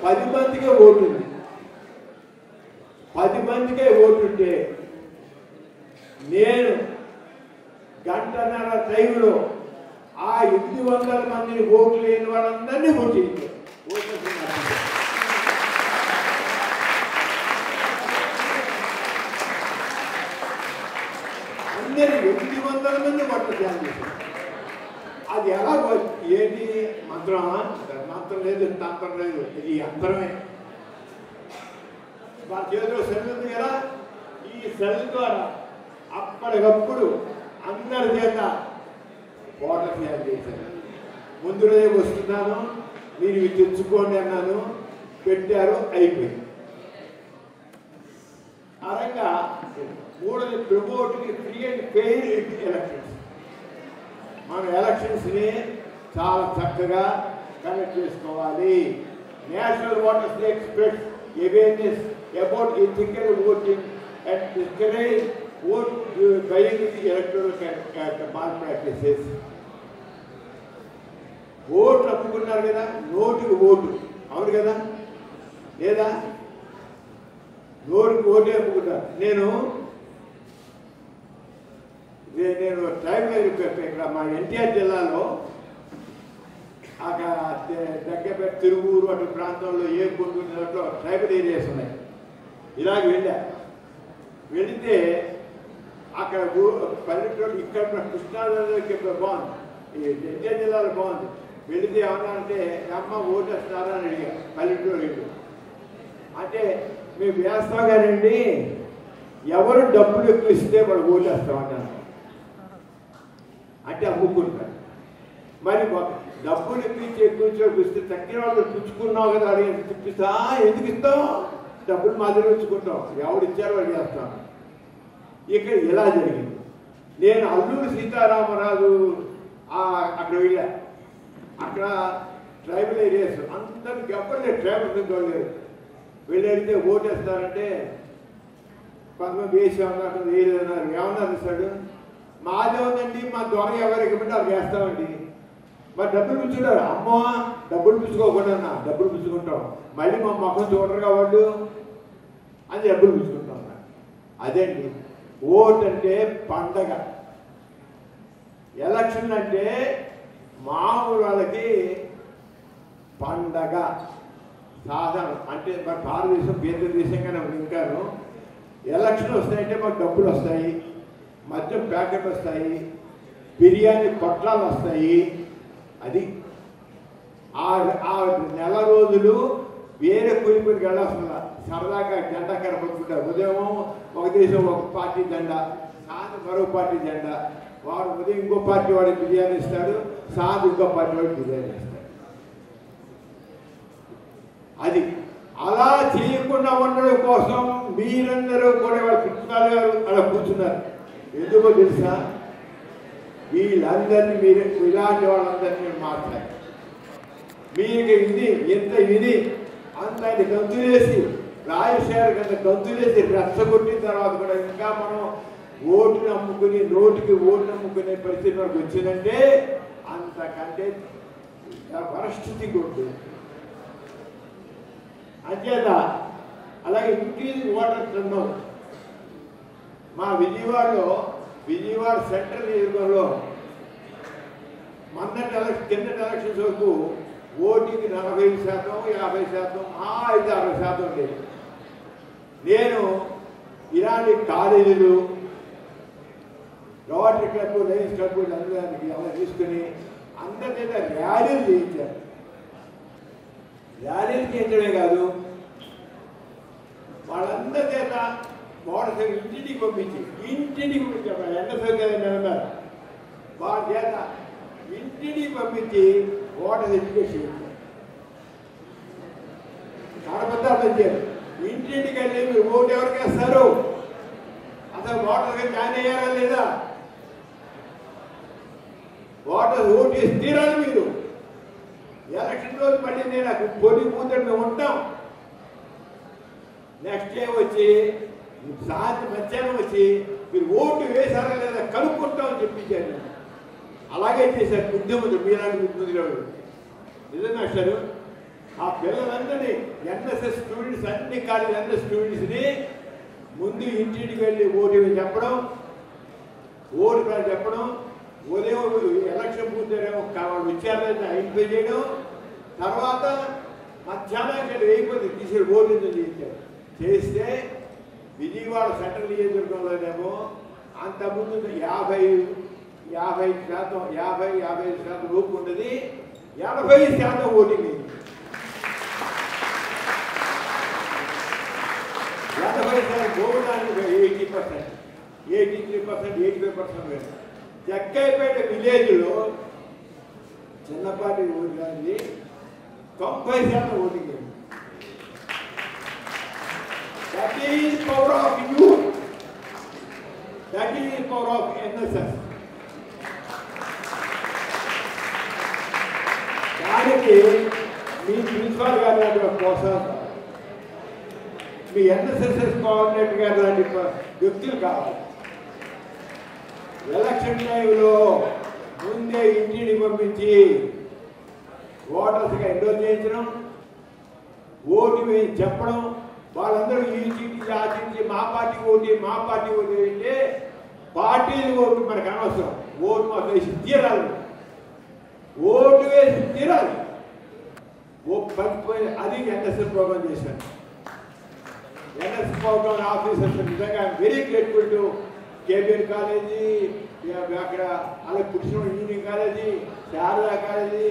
10 మందికే ఓటుంది. 10 మందికే ఓటుంటే నేను గంటన్నర టైంలో ఆ 800 మందిని ఓట్లు లేని వాళ్ళందరినీ ఓటు అందరి 800 మంది పట్ల ధ్యానం చేశారు. అది ఎలా ఏంటి మంత్రమా? మంత్రం లేదు, తంత్రం లేదు, ఇది యంత్రమే. వాళ్ళ చేతిలో సెల్ ఉంది కదా, ఈ సెల్ ద్వారా అప్పటికప్పుడు అందరి చేత ఓటర్ తయారు చేశారు. ముందు రోజే వస్తున్నాను, మీరు ఇవి తెచ్చుకోండి అన్నాను, పెట్టారు, అయిపోయింది. అలాగా మూడోది ప్రమోట్కి ఫ్రీ అండ్ ఫెయిర్ ఎలక్షన్స్. మన ఎలక్షన్స్ని చాలా చక్కగా కండక్ట్ చేసుకోవాలి. National waters express awareness about ethical voting and discourage vote buying electoral mall practices. ఓట్లు అమ్ముకున్నారు కదా, నోటుకు ఓటు, అవును కదా లేదా? నోటుకు ఓటే అమ్ముకున్నారు. నేను ట్రైబల్ ఇక్కడ మా ఎన్టీఆర్ జిల్లాలో దగ్గర తిరువూరు అటు ప్రాంతంలో ఏ గుంటూరు ట్రైబల్ ఏరియాస్ ఉన్నాయి. ఇలాగ వెళ్తే అక్కడ పల్లెటూరు ఇక్కడ కృష్ణాకి బాగుంది, ఎన్టీఆర్ జిల్లాలో బాగుంది. వెళితే ఏమన్నా అంటే అమ్మ ఓటేస్తున్నారా అని అడిగా పల్లెటూరు. అంటే మేము వేస్తాం కానండి, ఎవరు డబ్బులు ఎక్కువ ఇస్తే వాడు ఓటేస్తామన్నారు. అంటే అమ్ముకుంటారు. మరి డబ్బులు ఎక్కువ ఇస్తే తగ్గిన వాళ్ళు పుచ్చుకున్నావు కదా అని చూపిస్తా, ఎందుకు ఇస్తాం? డబ్బులు మాదిరి ఉంచుకుంటాం, ఎవరు ఇచ్చారో వాడు చేస్తాం. ఇక్కడ ఇలా జరిగింది. నేను అల్లూరు సీతారామరాజు అక్కడ వెళ్ళా. అక్కడ ట్రైబల్ ఏరియాస్ అందరికి ఎవరు ట్రైబల్ లేరు. వెళ్ళి ఓటేస్తారంటే కొంతమంది వేసేమన్నారు, కొంత వేయలేదన్నారు. ఏమన్నారు ఇస్తాడు? మాదే ఉందండి, మా దొంగ ఎవరికి పెట్టి అది వేస్తామండి. మరి డబ్బులు పుచ్చుకుంటారు. అమ్మో డబ్బులు పుచ్చుకోకుండా డబ్బులు పుచ్చుకుంటాం, మళ్ళీ మా మొక్కను చూడరుగా వాళ్ళు అని డబ్బులు పుచ్చుకుంటాం. అదేంటి ఓట్ అంటే పండగ, ఎలక్షన్ అంటే మామూలు వాళ్ళకి పండగ సాధారణం. అంటే మరి భారతదేశం పేద దేశంగానే ఇంకాను ఎలక్షన్ వస్తాయంటే మాకు డబ్బులు వస్తాయి, మద్యం ప్యాకెట్ వస్తాయి, బిర్యానీ పొట్లాలు వస్తాయి. అది ఆ నెల రోజులు వేరే కూలిపనికి వెళ్ళాల్సిందా, సరదాగా జెండా కనపడుతుంటారు. ఉదయం ఒక దేశం ఒక పార్టీ జెండా, సాయంత్రం మరో పార్టీ జెండా. వాడు ఉదయం ఇంకో పార్టీ వాడికి బిర్యానీ ఇస్తాడు, సాయంత్రం ఇంకో పార్టీ వాడికి బిర్యానీ ఇస్తాడు. అది అలా చేయకుండా ఉండడం కోసం మీరందరూ కూడా వాళ్ళ ప్రిన్సిపాల్ గారు అలా కూర్చున్నారు. ఎందుకో తెలుసా? వీళ్ళందరినీ మీరు ఇలాంటి వాళ్ళందరినీ మీరు మాట్లాడారు. మీకు ఇది ఎంత ఇది అంత గంతులేసి రాజశేఖర్ కింద గంతులేసి రెచ్చగొట్టిన తర్వాత కూడా ఇంకా మనం ఓటుని అమ్ముకుని నోటికి ఓటుని అమ్ముకునే పరిస్థితి వరకు వచ్చిందంటే అంతకంటే పరిస్థితి కొట్టు. అంచేత అలాగే ఇంక్రీజ్ ఓటర్ టర్నౌట్ మా విజయవాడ సెంట్రల్ నియోజకవర్గంలో కిందటి ఎలక్షన్స్ వరకు ఓటింగ్ 40%, 50%, 60% ఉండేది. నేను ఇలాంటి కాలేజీలు, రోటరీ క్లబ్, లయన్స్ క్లబ్ అందరికి అలా తీసుకుని అందరి చేత ర్యాలీలు చేయించారు. ర్యాలీలు చేయించడమే కాదు, వాళ్ళందరి చేత మోటార్ సైకిల్ ఇంటికి పంపించారు. ఎండసరి కదన్నారు, వాళ్ళ చేత ఇంటికి పంపించి ఓటర్ ఎడ్యుకేషన్ చేశారు. కడపద్దా పంచారు. ఇంటింటికి వెళ్ళి మీరు ఓటు ఎవరికి వేస్తారు, అసలు ఓటర్గా జాయిన్ అయ్యారా లేదా, ఓటర్ ఓటు వేసి తీరాలి మీరు. ఎలక్షన్ రోజు మళ్ళీ నేను పొడి కూతురు మేము ఉంటాం. నెక్స్ట్ డే వచ్చి సాయంత్రం మధ్యాహ్నం వచ్చి మీరు ఓటు వేశారా లేదా కనుక్కుంటామని చెప్పించారు. అలాగే చేశారు బుద్ధిమంతులు, మీలాంటి బుద్ధిమంతులు. నిజంగా సార్ ఆ పిల్లలందరినీ ఎన్ఎస్ఎస్ స్టూడెంట్స్ అన్ని కాలేజీ అన్ని స్టూడెంట్స్ని ముందు ఇంటింటికి వెళ్ళి ఓటు చెప్పడం, ఓటు చెప్పడం, ఉదయం ఎలక్షన్ పూర్తేమో విచారణ ఐడెంటిఫై చేయడం, తర్వాత మధ్యాహ్నం వేయకపోతే తీసి ఓటు చేయించారు. చేస్తే విజయవాడ సెంట్రల్ నియోజకవర్గంలోనేమో అంతకుముందు 50% లోపు ఉన్నది, 80% ఓటింగ్ అయింది. 80% పోవడానికి 80%, 83%, 85% జగ్గైపేట విలేజ్లో చిన్నపాటి ఓటు కానీ 90% ఓటింగ్ అయింది. That is power of youth. That is power of NSS. దానికి మీ ప్రిన్సిపాల్ గారు లాంటి ప్రోత్సాహం, మీ ఎన్ఎస్ఎస్ఎస్ కోఆర్డినేటర్ గారు లాంటి వ్యక్తులు కావాలి. ఎలక్షన్ టైంలో ముందే ఇంటిని పంపించి ఓటర్స్గా ఎన్రోల్ చేయించడం, ఓటు వేసి చెప్పడం, వాళ్ళందరూ ఈ చీటి ఆ చీటి మా పార్టీ ఓటు అంటే పార్టీలు ఓటు మనకు అనవసరం, ఓటు మాకు వేసి తీరాలి, ఓటు వేసి తీరాలి. అది ఎన్ఎస్ఎస్ ప్రోగ్రామ్ చేశాను. ఎన్ఎస్ఎస్ ప్రోగ్రామ్ ఆఫీసర్స్ నిజంగా very grateful to KBN college, అక్కడ అలాగే పురుషుల engineering college, Sharada college,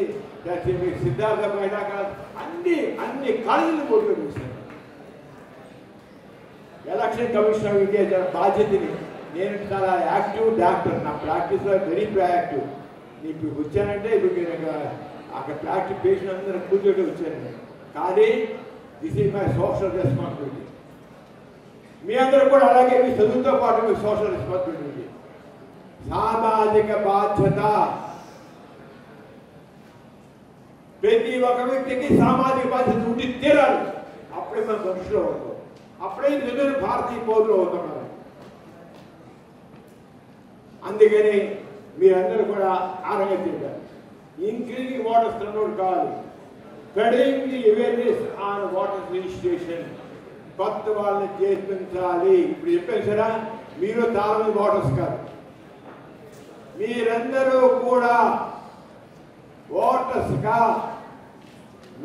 Siddhartha మహిళా కాలేజీ, అన్ని కాలేజీలు పోటీ చేశాను. ఎలక్షన్ కమిషన్ ఆఫ్ ఇండియా బాధ్యతని నేను చాలా యాక్టివ్ డాక్టర్. నా ప్రాక్టీస్లో వెరీ ప్రయాక్టివ్. ఇప్పుడు వచ్చానంటే ఇప్పుడు నేను అక్కడ ప్రాక్టీస్ పేషెంట్ అందరూ కూర్చోటి వచ్చాను. కానీ this is my social responsibility. మీ అందరూ కూడా అలాగే మీ చదువుతో పాటు మీ సోషల్ రెస్పాన్సిబిలిటీ, సామాజిక బాధ్యత. ప్రతి ఒక్క వ్యక్తికి సామాజిక బాధ్యత ఉండి తీరాలి. అప్పుడే మన మనుషులు అవుతాం, అప్పుడే నిజమైన భారతీయ పౌరులు అవుతాం. అందుకని మీరందరూ కూడా ఆరోగ్యం చేయాలి. ఇంక్రీజింగ్ వాటర్ టర్నోవర్ కావాలి. Spreading the awareness on water registration. కొత్త వాళ్ళని చేర్పించాలి. ఇప్పుడు చెప్పాను సరే, మీరు చాలా మంది ఓటర్స్ కాదు, మీరందరూ కూడా ఓటర్స్గా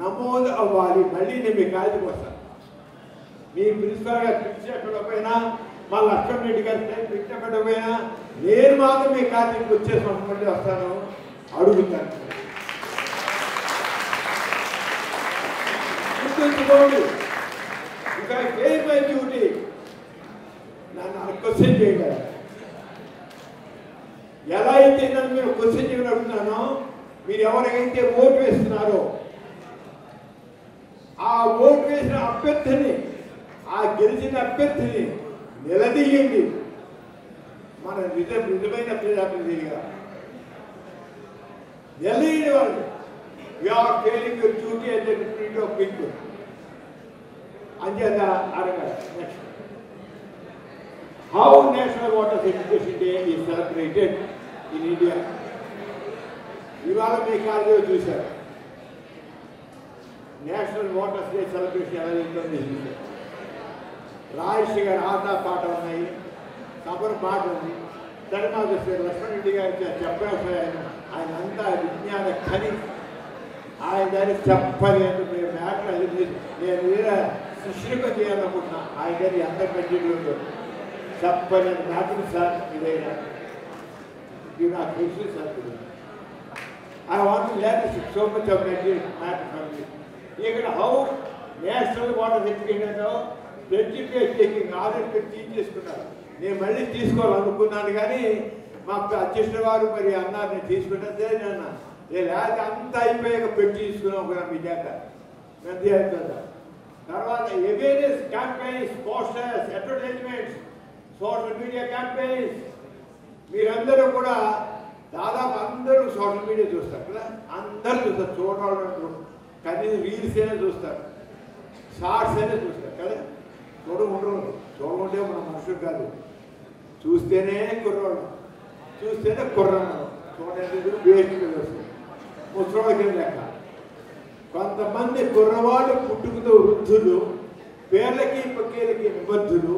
నమోదు అవ్వాలి. మళ్ళీ నేను మీ కాలేజీకి వస్తాను. మీ ప్రిన్సిపల్ గారు పిలిచేకపోయినా, మా లక్ష్మణ్ రెడ్డి గారు పిలిచేకపోయినా నేను మాత్రం మీ కాలేజీకి వచ్చేసి మళ్ళీ వస్తాను, అడుగుతాను. గుర్తుంచుకోండి, ఇక ఫెయిల్ మై డ్యూటీ. నన్ను క్వశ్చన్ చేయగలరు. ఎలా అయితే నన్ను మీరు క్వశ్చన్ చేయమని అడుగుతున్నానో, మీరు ఎవరికైతే ఓటు వేస్తున్నారో ఆ ఓటు వేసిన అభ్యర్థిని, ఆ గెలిచిన అభ్యర్థిని నిలదీయండి. మన నిజమైన ప్రజాప్రతినిధిగా నిలదీయండి వాళ్ళు. You are failing your duty as a representative of people. అంచేత అడగాలి. Next, how national water education day is celebrated in India. ఇవాళ మీ కాలేజీలో చూశారు నేషనల్ వాటర్స్ డే సెలబ్రేషన్ ఎలా జరుగుతుంది చూశారు. రాజశ్రీ గారి ఆట పాట ఉన్నాయి, సబర్ పాట ఉంది. తర్వాత లక్ష్మణ్ రెడ్డి గారికి చెప్పారు. ఆయన అంతా విజ్ఞాన ఖని. ఆయన దాన్ని చెప్పని అంటే మీరు మ్యాటర్ నేను వేరే శిష్యులుగా చేయాలనుకుంటున్నా. ఆయన గారి ఎంత కంటిన్యూ చెప్పని మ్యాటర్ సార్ ఇదైనా ఇది నాకు తెలుసు sir. I want learn so much of matter from you. ఇక్కడ how national water education educate taking already teach చేసుకున్నారు. నేను మళ్ళీ తీసుకోవాలనుకున్నాను కానీ మా అధ్యక్షుల వారు మరి అన్నారు నేను తీసుకుంటే నేను లేకపోతే అంత అయిపోయాక పెట్టి తీసుకున్నాం కూడా మీ చేత పెద్ద. తర్వాత awareness campaigns, posters, advertisements, social media campaigns. మీరందరూ కూడా దాదాపు అందరూ సోషల్ మీడియా చూస్తారు కదా, అందరూ చూస్తారు. చూడవాళ్ళు కనీసం రీల్స్ అయినా చూస్తారు, షార్ట్స్ అయినా చూస్తారు కదా. చూడకుంటే మన మనుషులు కాదు, చూస్తేనే కుర్రోడు, చూస్తేనే కుర్రను, చూడలేదు వేడికి వస్తుంది. ముసలోళ్ళకి లెక్క. కొంతమంది కుర్రవాళ్ళు పుట్టుకతో వృద్ధులు, పేర్లకి పక్కీలకి నిబద్ధులు,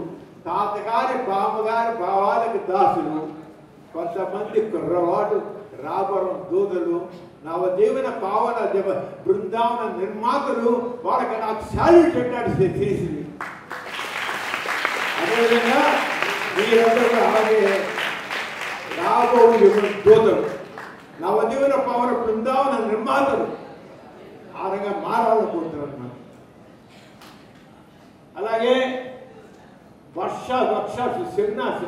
తాతగారి బామ్మగారి భావాలకి దాసులు. కొంతమంది కుర్రవాడు రాబరం దూదలు, నవజీవన పావన బృందావన నిర్మాతలు. వాళ్ళకి నాకు శాల్యూట్ పెట్టాడు చేసింది. అదేవిధంగా మీరందరూ అలాగే రాబోయే దూతలు, నవజీవన పావన బృందావన నిర్మాతలు ఆ రకంగా మారాలనుకుంటున్నారు అన్నమాట. అలాగే వర్క్షాప్స్, సెమినార్స్,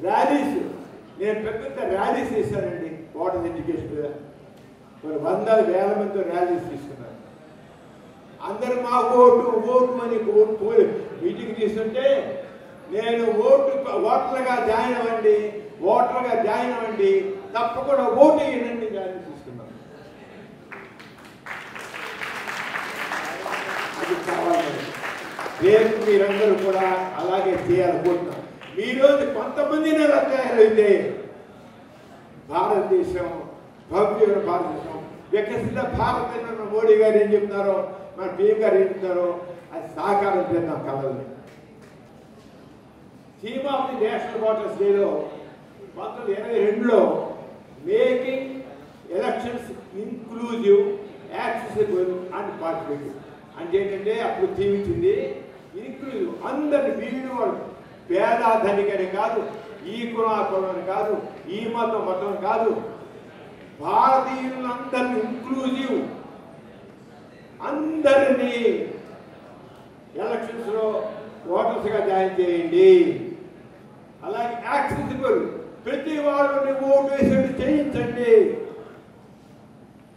ర్యాలీస్. నేను పెద్ద ర్యాలీస్ చేశానండి వాటర్ ఎడ్యుకేషన్ మీద. మరి వందల వేల మందితో ర్యాలీస్ తీసుకున్నారు. అందరు మా ఓటు అని మీటింగ్ తీసుకుంటే నేను ఓటర్గా జాయిన్ అవ్వండి, తప్పకుండా ఓటు వేయండి ర్యాలీ తీసుకున్నాను. అది కావాలి. రేపు మీరందరూ కూడా అలాగే చేయాలనుకుంటున్నారు. ఈరోజు కొంతమంది తయారైతే భారతదేశం, భవ్యమైన భారతదేశం, వికసిత భారత్ అని మోడీ గారు ఏం చెప్తున్నారో, మన పిఎం గారు ఏం చెప్తున్నారో అది సాకారం చేద్దాం కలదు. Theme of the national voters డేలో 1982లో making elections inclusive, accessible and participative అంటే ఏంటంటే అప్పుడు థీమ్ ఇచ్చింది ఇన్క్లూజివ్. అందరిని వీళ్ళు వాళ్ళు పేద ధనికని కాదు, ఈ కులం కాదు, ఈ మతం కాదు, భారతీయులందరినీ ఇంక్లూజివ్ అందరినీ ఎలక్షన్స్ లో ఓటర్స్ గా జాయిన్ చేయండి. అలాగే యాక్సెసిబుల్, ప్రతి వాళ్ళని ఓటు వేసేట్టు చేయించండి.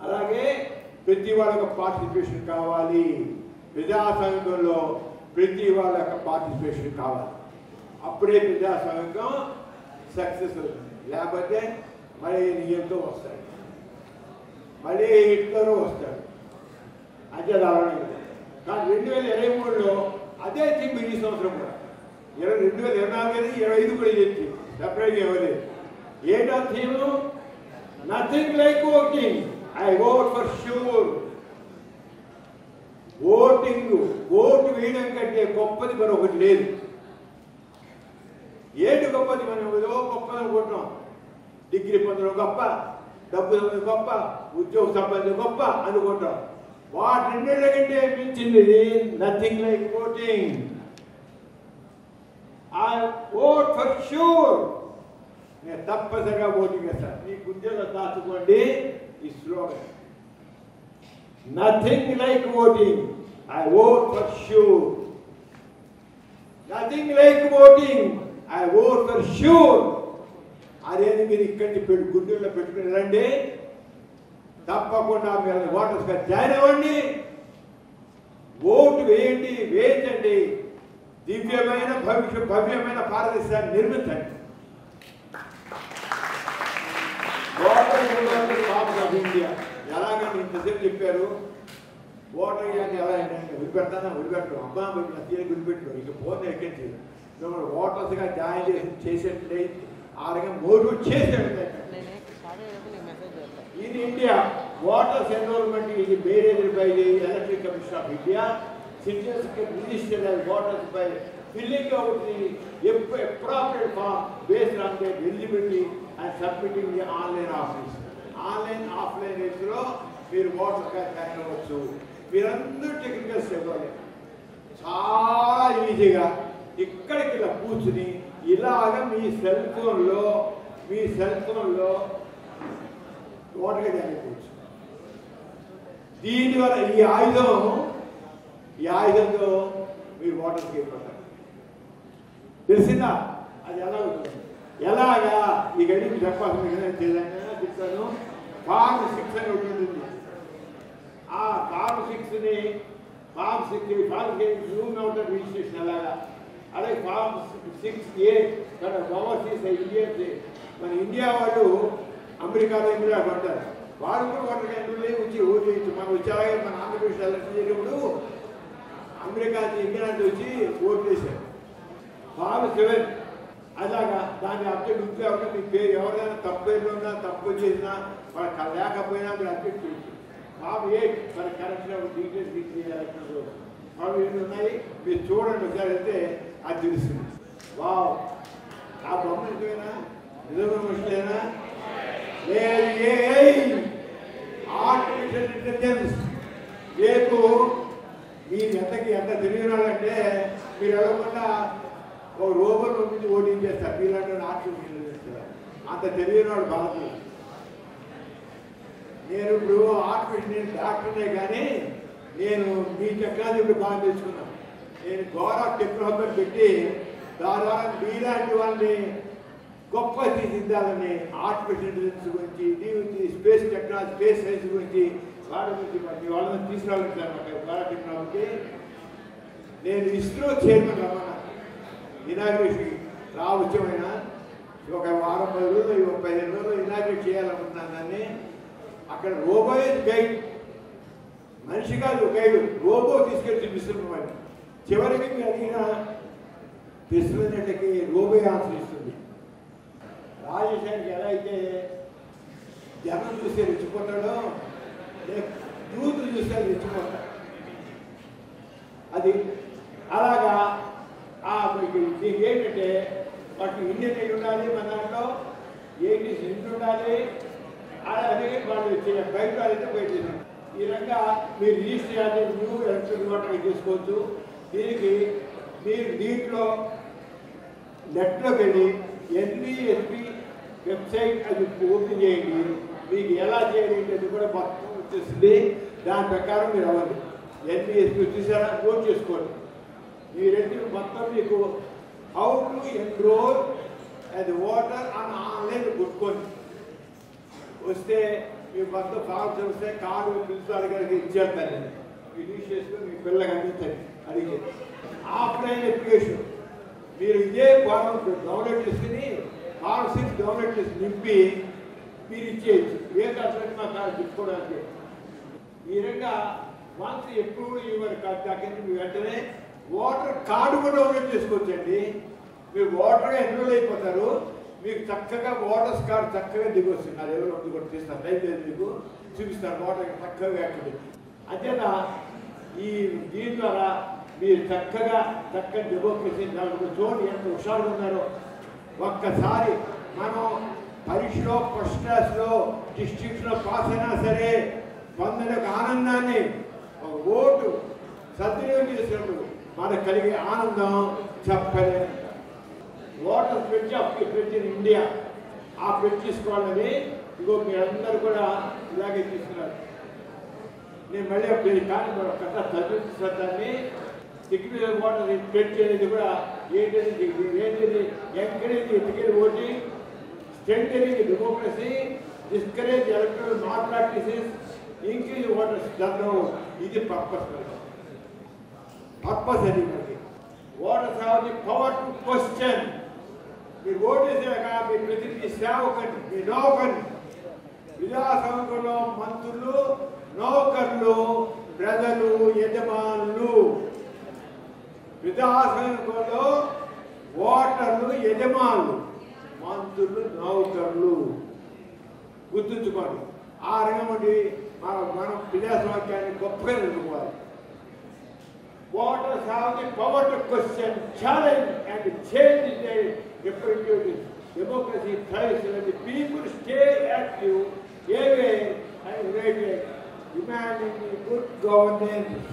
అలాగే ప్రతి వాళ్ళకి పార్టిసిపేషన్ కావాలి. ప్రజాస్వామ్యంలో ప్రతి వాళ్ళ యొక్క పార్టిసిపేషన్ కావాలి. అప్పుడే ప్రజాస్వామ్యం సక్సెస్ అవుతుంది. లేకపోతే మళ్ళీ నియంతో వస్తాడు, మళ్ళీ హిట్లర్ వస్తాడు. అదే అలానే. కానీ 2023లో అదే థీమ్ ఈ సంవత్సరం కూడా 2024 25 కూడా ఇచ్చి సెపరేట్ ఇవ్వలేదు. ఏంటో theme? Nothing like voting, I vote for sure. Vote వేయడం కంటే గొప్పది మరొకటి లేదు. ఏంటి గొప్పది? మనం ఏదో గొప్పది అనుకుంటున్నాం. డిగ్రీ పొందడం గొప్ప, డబ్బు సంపాదించడం గొప్ప, ఉద్యోగ సంపాదించడం గొప్ప అనుకుంటాం. వాటిన్నిటి కంటే మించింది nothing like voting. I vote for sure. నేను తప్పనిసరిగా ఓటింగ్ చేస్తాను. మీ గుండెలో దాచుకోండి ఈ slogan. Nothing like voting, I vote for sure. Nothing like voting, I vote for sure. అదేది మీరు ఇక్కడి గుండెల్లో పెట్టుకుని రండి. తప్పకుండా మీరు ఓటర్స్ గా జాయిన్ అవ్వండి. ఓటు వేయండి, వేయించండి. దివ్యమైన భవ్యమైన భారతదేశాన్ని నిర్మించండి. ఇండియా ఎలాగంటే ఇంతసేపు చెప్పారు. ఓటర్ కానీ ఎలా వదిలిపెడతానా? వదిలిపెట్టరు. అమ్మా వదిలిపెట్టు. ఇక పోతే ఎక్కించి ఓటర్స్గా జాయిన్ చేసేట్లే ఆ రకంగా motivate చేసేట్లే. In India, voters enrollment is managed by the Electoral Commission of India. Citizens can register as voters by filling out the appropriate form based on their eligibility and submitting the online office. Online, offline లో మీరు ఓటర్గా జాయిన్ అవ్వచ్చు. మీరందరూ టెక్నికల్ ఇవ్వాలి. చాలా ఈజీగా ఇక్కడికి ఇలా కూర్చుని ఇలాగ మీ సెల్ ఫోన్లో ఓటర్గా జాయిన్ అయిపోవచ్చు. దీనివల్ల ఈ ఆయుధంతో మీరు ఓటర్కి అయిపోతారు. తెలిసిందా? అది ఎలా అవుతుంది? ఎలాగా ఈ గడికి చెప్పాల్సిన చెప్తాను. ఫార్మ్ 6 అని ఉంటుంది. ఆ ఫార్మ్ 6ని జూమ్ అవుట్ రిజిస్ట్రేషన్ ఎలాగా, అలాగే ఫార్మ్ 6A ఓవర్సీస్ ఇండియన్స్. మన ఇండియా వాళ్ళు అమెరికాలో ఇండియా పడతారు. వాళ్ళు కూడా ఓటర్ ఎంట్రీ వచ్చి ఓటు వేయచ్చు. మనం వచ్చి అలాగే మన ఆంధ్రప్రదేశ్ ఎలక్షన్ చేసినప్పుడు అమెరికా ఇంగ్లాండ్ వచ్చి ఓటు వేశారు. ఫార్మ్ 7 అలాగా దాన్ని అప్డేట్ ఉంటే మీ పేరు ఎవరైనా తప్పు ఉన్నా తప్పు చేసినా వాళ్ళ లేకపోయినా మీరు అప్డేట్ చేయొచ్చు. ఫార్మ్ 8 మన కరెక్షన్ డీటెయిల్స్ ఎలక్షన్ ఫార్మ్ 8 ఉన్నాయి. మీరు చూడండి ఒకసారి అయితే అది తెలుస్తుంది. వావ్, ఆ బొమ్మ నిజమేనా? నిజమైన మనుషులేనా? ఆర్టిఫిషియల్ ఇంటెలిజెన్స్ రేపు మీరు ఎంత తెలియనాలంటే మీరు వెళ్ళకుండా ఒక రోబోట్ నుంచి ఓటింగ్ చేస్తారు. మీలాంటి ఆర్టిఫిషియల్ ఇంటెలిజెన్స్ అంత తెలియనాడు భారతీయ. నేను ఇప్పుడు ఆర్టిఫిషియల్ డాక్టర్నే కానీ నేను మీ టెక్నాలజీ ఇప్పుడు బాగా తెచ్చుకున్నాను. నేను గౌరవ టెక్నాలజీ పెట్టి దాని ద్వారా మీలాంటి వాళ్ళని గొప్ప తీర్చిదిద్దాలని ఆర్టిఫిషియల్ ఇంటెలిజెన్స్ గురించి స్పేస్ టెక్నాలజీ స్పేస్ సైన్స్ గురించి వాళ్ళని తీసుకురావాలంటారు. గౌరవ టెక్నాలజీ నేను ఇస్రో చైర్మన్ రమ్మన్నా. ఇనాగ్రేషన్ రావచ్చమైనా ఒక వారం 10 రోజులు 15 రోజులు ఇనాగ్రేట్ చేయాలనుకుంటున్నాను. దాన్ని అక్కడ రోబో గైడ్, మనిషి కాదు గైడ్, రోబో తీసుకెళ్ళి చూపిస్తున్నాం. చివరికి మీరు అడిగిన ప్రశ్నలకి రోబో ఆన్సర్ ఇస్తుంది. రాజేశానికి ఎలా అయితే జనం చూస్తే రెచ్చిపోతాడో యూత్ చూస్తే రెచ్చిపోతాడు. అది అలాగా దీనికి ఏంటంటే వాటికి ఇండియన్ ఎయిడ్ ఉండాలి, మన దాంట్లో 80s ఇంటి ఉండాలి. అలాగే వాళ్ళు బయట అయితే బయట ఈ రకంగా మీరు రిజిస్టర్ చేయాలి. న్యూ ఎలక్ట్రిక్ ఓటర్గా చేసుకోవచ్చు. దీనికి మీరు దీంట్లో నెట్లోకి వెళ్ళి ఎన్విఎస్పి వెబ్సైట్ అది ఓపెన్ చేయండి. మీకు ఎలా చేయాలి అనేది కూడా మొత్తం వచ్చేసింది. దాని ప్రకారం మీరు అవ్వండి. ఎన్విఎస్పి చూసారా, నోట్ చేసుకోండి. ఈ రెండు మొత్తం మీకు హౌ టు ఎన్రోల్ అది ఓటర్ అని ఆన్లైన్ కొట్టుకోండి. వస్తే మీ మొత్తం ఫార్మ్స్ వస్తే కార్డు ప్రిన్సిపాల్ గారికి ఇచ్చేస్తాను. రిలీజ్ చేసుకొని మీ పిల్లలకి అందించండి. అడిగి ఆఫ్లైన్ అప్లికేషన్ మీరు ఇదే ఫార్మ్ డౌన్లోడ్ చేసుకుని ఫార్మ్ 6 డౌన్లోడ్ చేసి నింపి మీరు ఇచ్చేయచ్చు. ఏ దర్శనం మా కార్డు చెప్పుకోవడానికి. ఈ విధంగా వన్స్ ఎప్పుడు యువర్ కార్డు మీ వెంటనే ఓటర్ కార్డు కూడా డౌన్లోడ్ చేసుకోవచ్చండి. మీరు ఓటర్గా ఎన్రోల్ అయిపోతారు. మీకు చక్కగా ఓటర్స్ కార్డు చక్కగా దిగొస్తుంది. అది ఎవరు కూడా తీస్తారు. దయచేసి మీకు చూపిస్తారు ఓటర్ చక్కగా ఎక్కడ. అంతేనా ఈ దీని ద్వారా మీరు చక్కని డెమోక్రసీ చూడండి ఎంత హుషారుగా ఉన్నారో. ఒక్కసారి మనం పరీక్షలో ఫస్ట్ క్లాస్లో డిస్ట్రిక్ట్స్లో పాస్ అయినా సరే పొందిన ఆనందాన్ని ఒక ఓటు సద్వినియోగం చేసినప్పుడు మనకు కలిగే ఆనందం చెప్పలేదు. ఓటర్ ఫ్రిడ్జ్ ఇన్ ఇండియా ఆ ఫ్రిడ్జ్ తీసుకోవాలని ఇగో మీరందరూ కూడా ఇలాగే తీసుకున్నారు. నేను మళ్ళీ కానీ కథ చదివించడాన్ని సిగ్నేచర్ ఓటర్ ఫ్రిడ్జ్ అనేది కూడా ఏంటంటే encourage ethical voting, strengthening democracy, discourage electoral mall practices, increase voters turnover. ఇది పర్పస్ అది. మనకి voters have the power to question. మీరు ఓటేసాక మీ ప్రతినిధి సేవకండి, మీ నౌకర్ని. ప్రజాస్వామ్యంలో మంత్రులు, నౌకర్లు, ప్రజలు, యజమానులు. ప్రజాస్వామ్యంలో ఓటర్లు, యజమానులు, మంత్రులు, నౌకర్లు. గుర్తుంచుకోండి. ఆ రంగం మనం ప్రజాస్వామ్యాన్ని గొప్పగా నిలుపుకోవాలి. Voters have the power to question, challenge and change their representatives. Democracy thrives when the people stay active, aware and united, demanding good governance.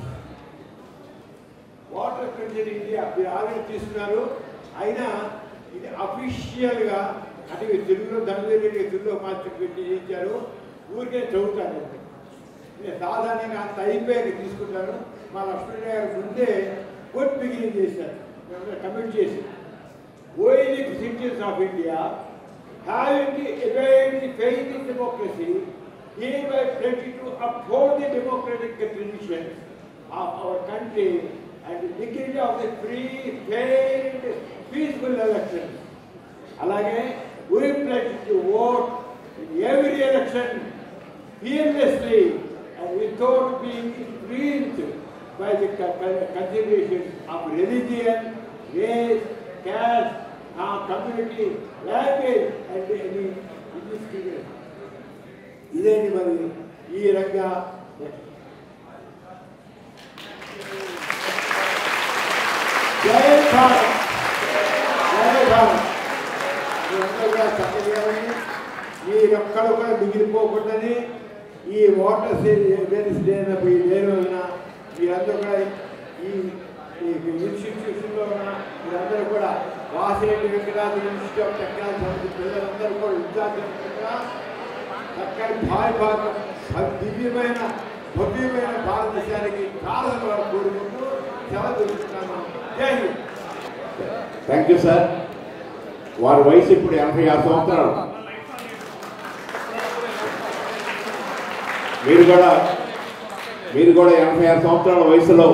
Water Crisis in India, మీరు ఆల్రెడీ తీసుకున్నారు. అయినా ఇది అఫీషియల్గా అంటే తెలుగులో తెలుగులో మార్చి పెట్టి ఇచ్చారు. ఊరికే చదువుతాను. నేను సాధారణంగా అంత అయిపోయాక తీసుకుంటాను. మా లక్ష్మణ్ గారు ముందే కోర్టు బిగినింగ్ చేశారు. కమిట్ చేసి ఓయిలిక్ citizens of India having obeyed the faith in democracy, hereby pledge to uphold the democratic traditions of our country and the dignity of the free, fair and peaceful elections. అలాగే we pledge to vote in every election fearlessly and without being influenced by the consideration of religion, race, caste, community, language and any discrimination. ఇదేంటి మరి ఈ రంగా జై భారత్, జై భారత్. చక్కగాని మీరొక్కడు కూడా మిగిలిపోకుండానే ఈ ఓటర్స్ ఈ డే రోజున మీరందరూ కూడా ఈ ఇన్స్టిట్యూషన్లో ఉన్న మీరందరూ కూడా Vasireddy Venkatadri Institute of technology పిల్లలందరూ కూడా విద్యార్థులుగా చక్కని భారతం దివ్యమైన భవ్యమైన భారతదేశానికి చాలా కోరుకుంటూ సెలవు తీసుకున్నాను. జై హింద్. Thank you sir. వారి వయసు ఇప్పుడు 86 సంవత్సరాలు. మీరు కూడా 86 సంవత్సరాల వయసులో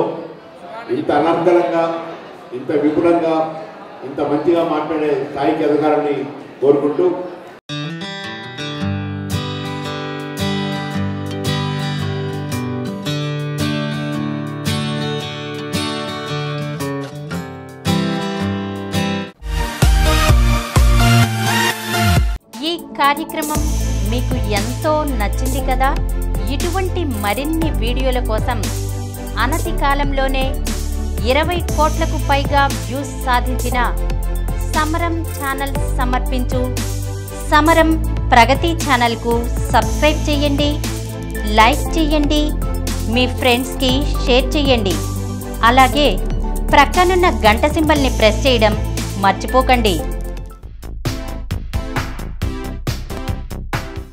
ఇంత అనర్గళంగా, ఇంత విపులంగా, ఇంత మంచిగా మాట్లాడే స్థాయికి ఎదగాలని కోరుకుంటూ ఈ కార్యక్రమం మీకు ఎంతో నచ్చింది కదా. ఇటువంటి మరిన్ని వీడియోల కోసం అనతి కాలంలోనే 20 కోట్లకు పైగా వ్యూస్ సాధించిన సమరం ఛానల్ సమర్పించు సమరం ప్రగతి ఛానల్కు సబ్స్క్రైబ్ చేయండి, లైక్ చేయండి, మీ ఫ్రెండ్స్కి షేర్ చేయండి. అలాగే ప్రక్కనున్న గంట సింబల్ని ప్రెస్ చేయడం మర్చిపోకండి.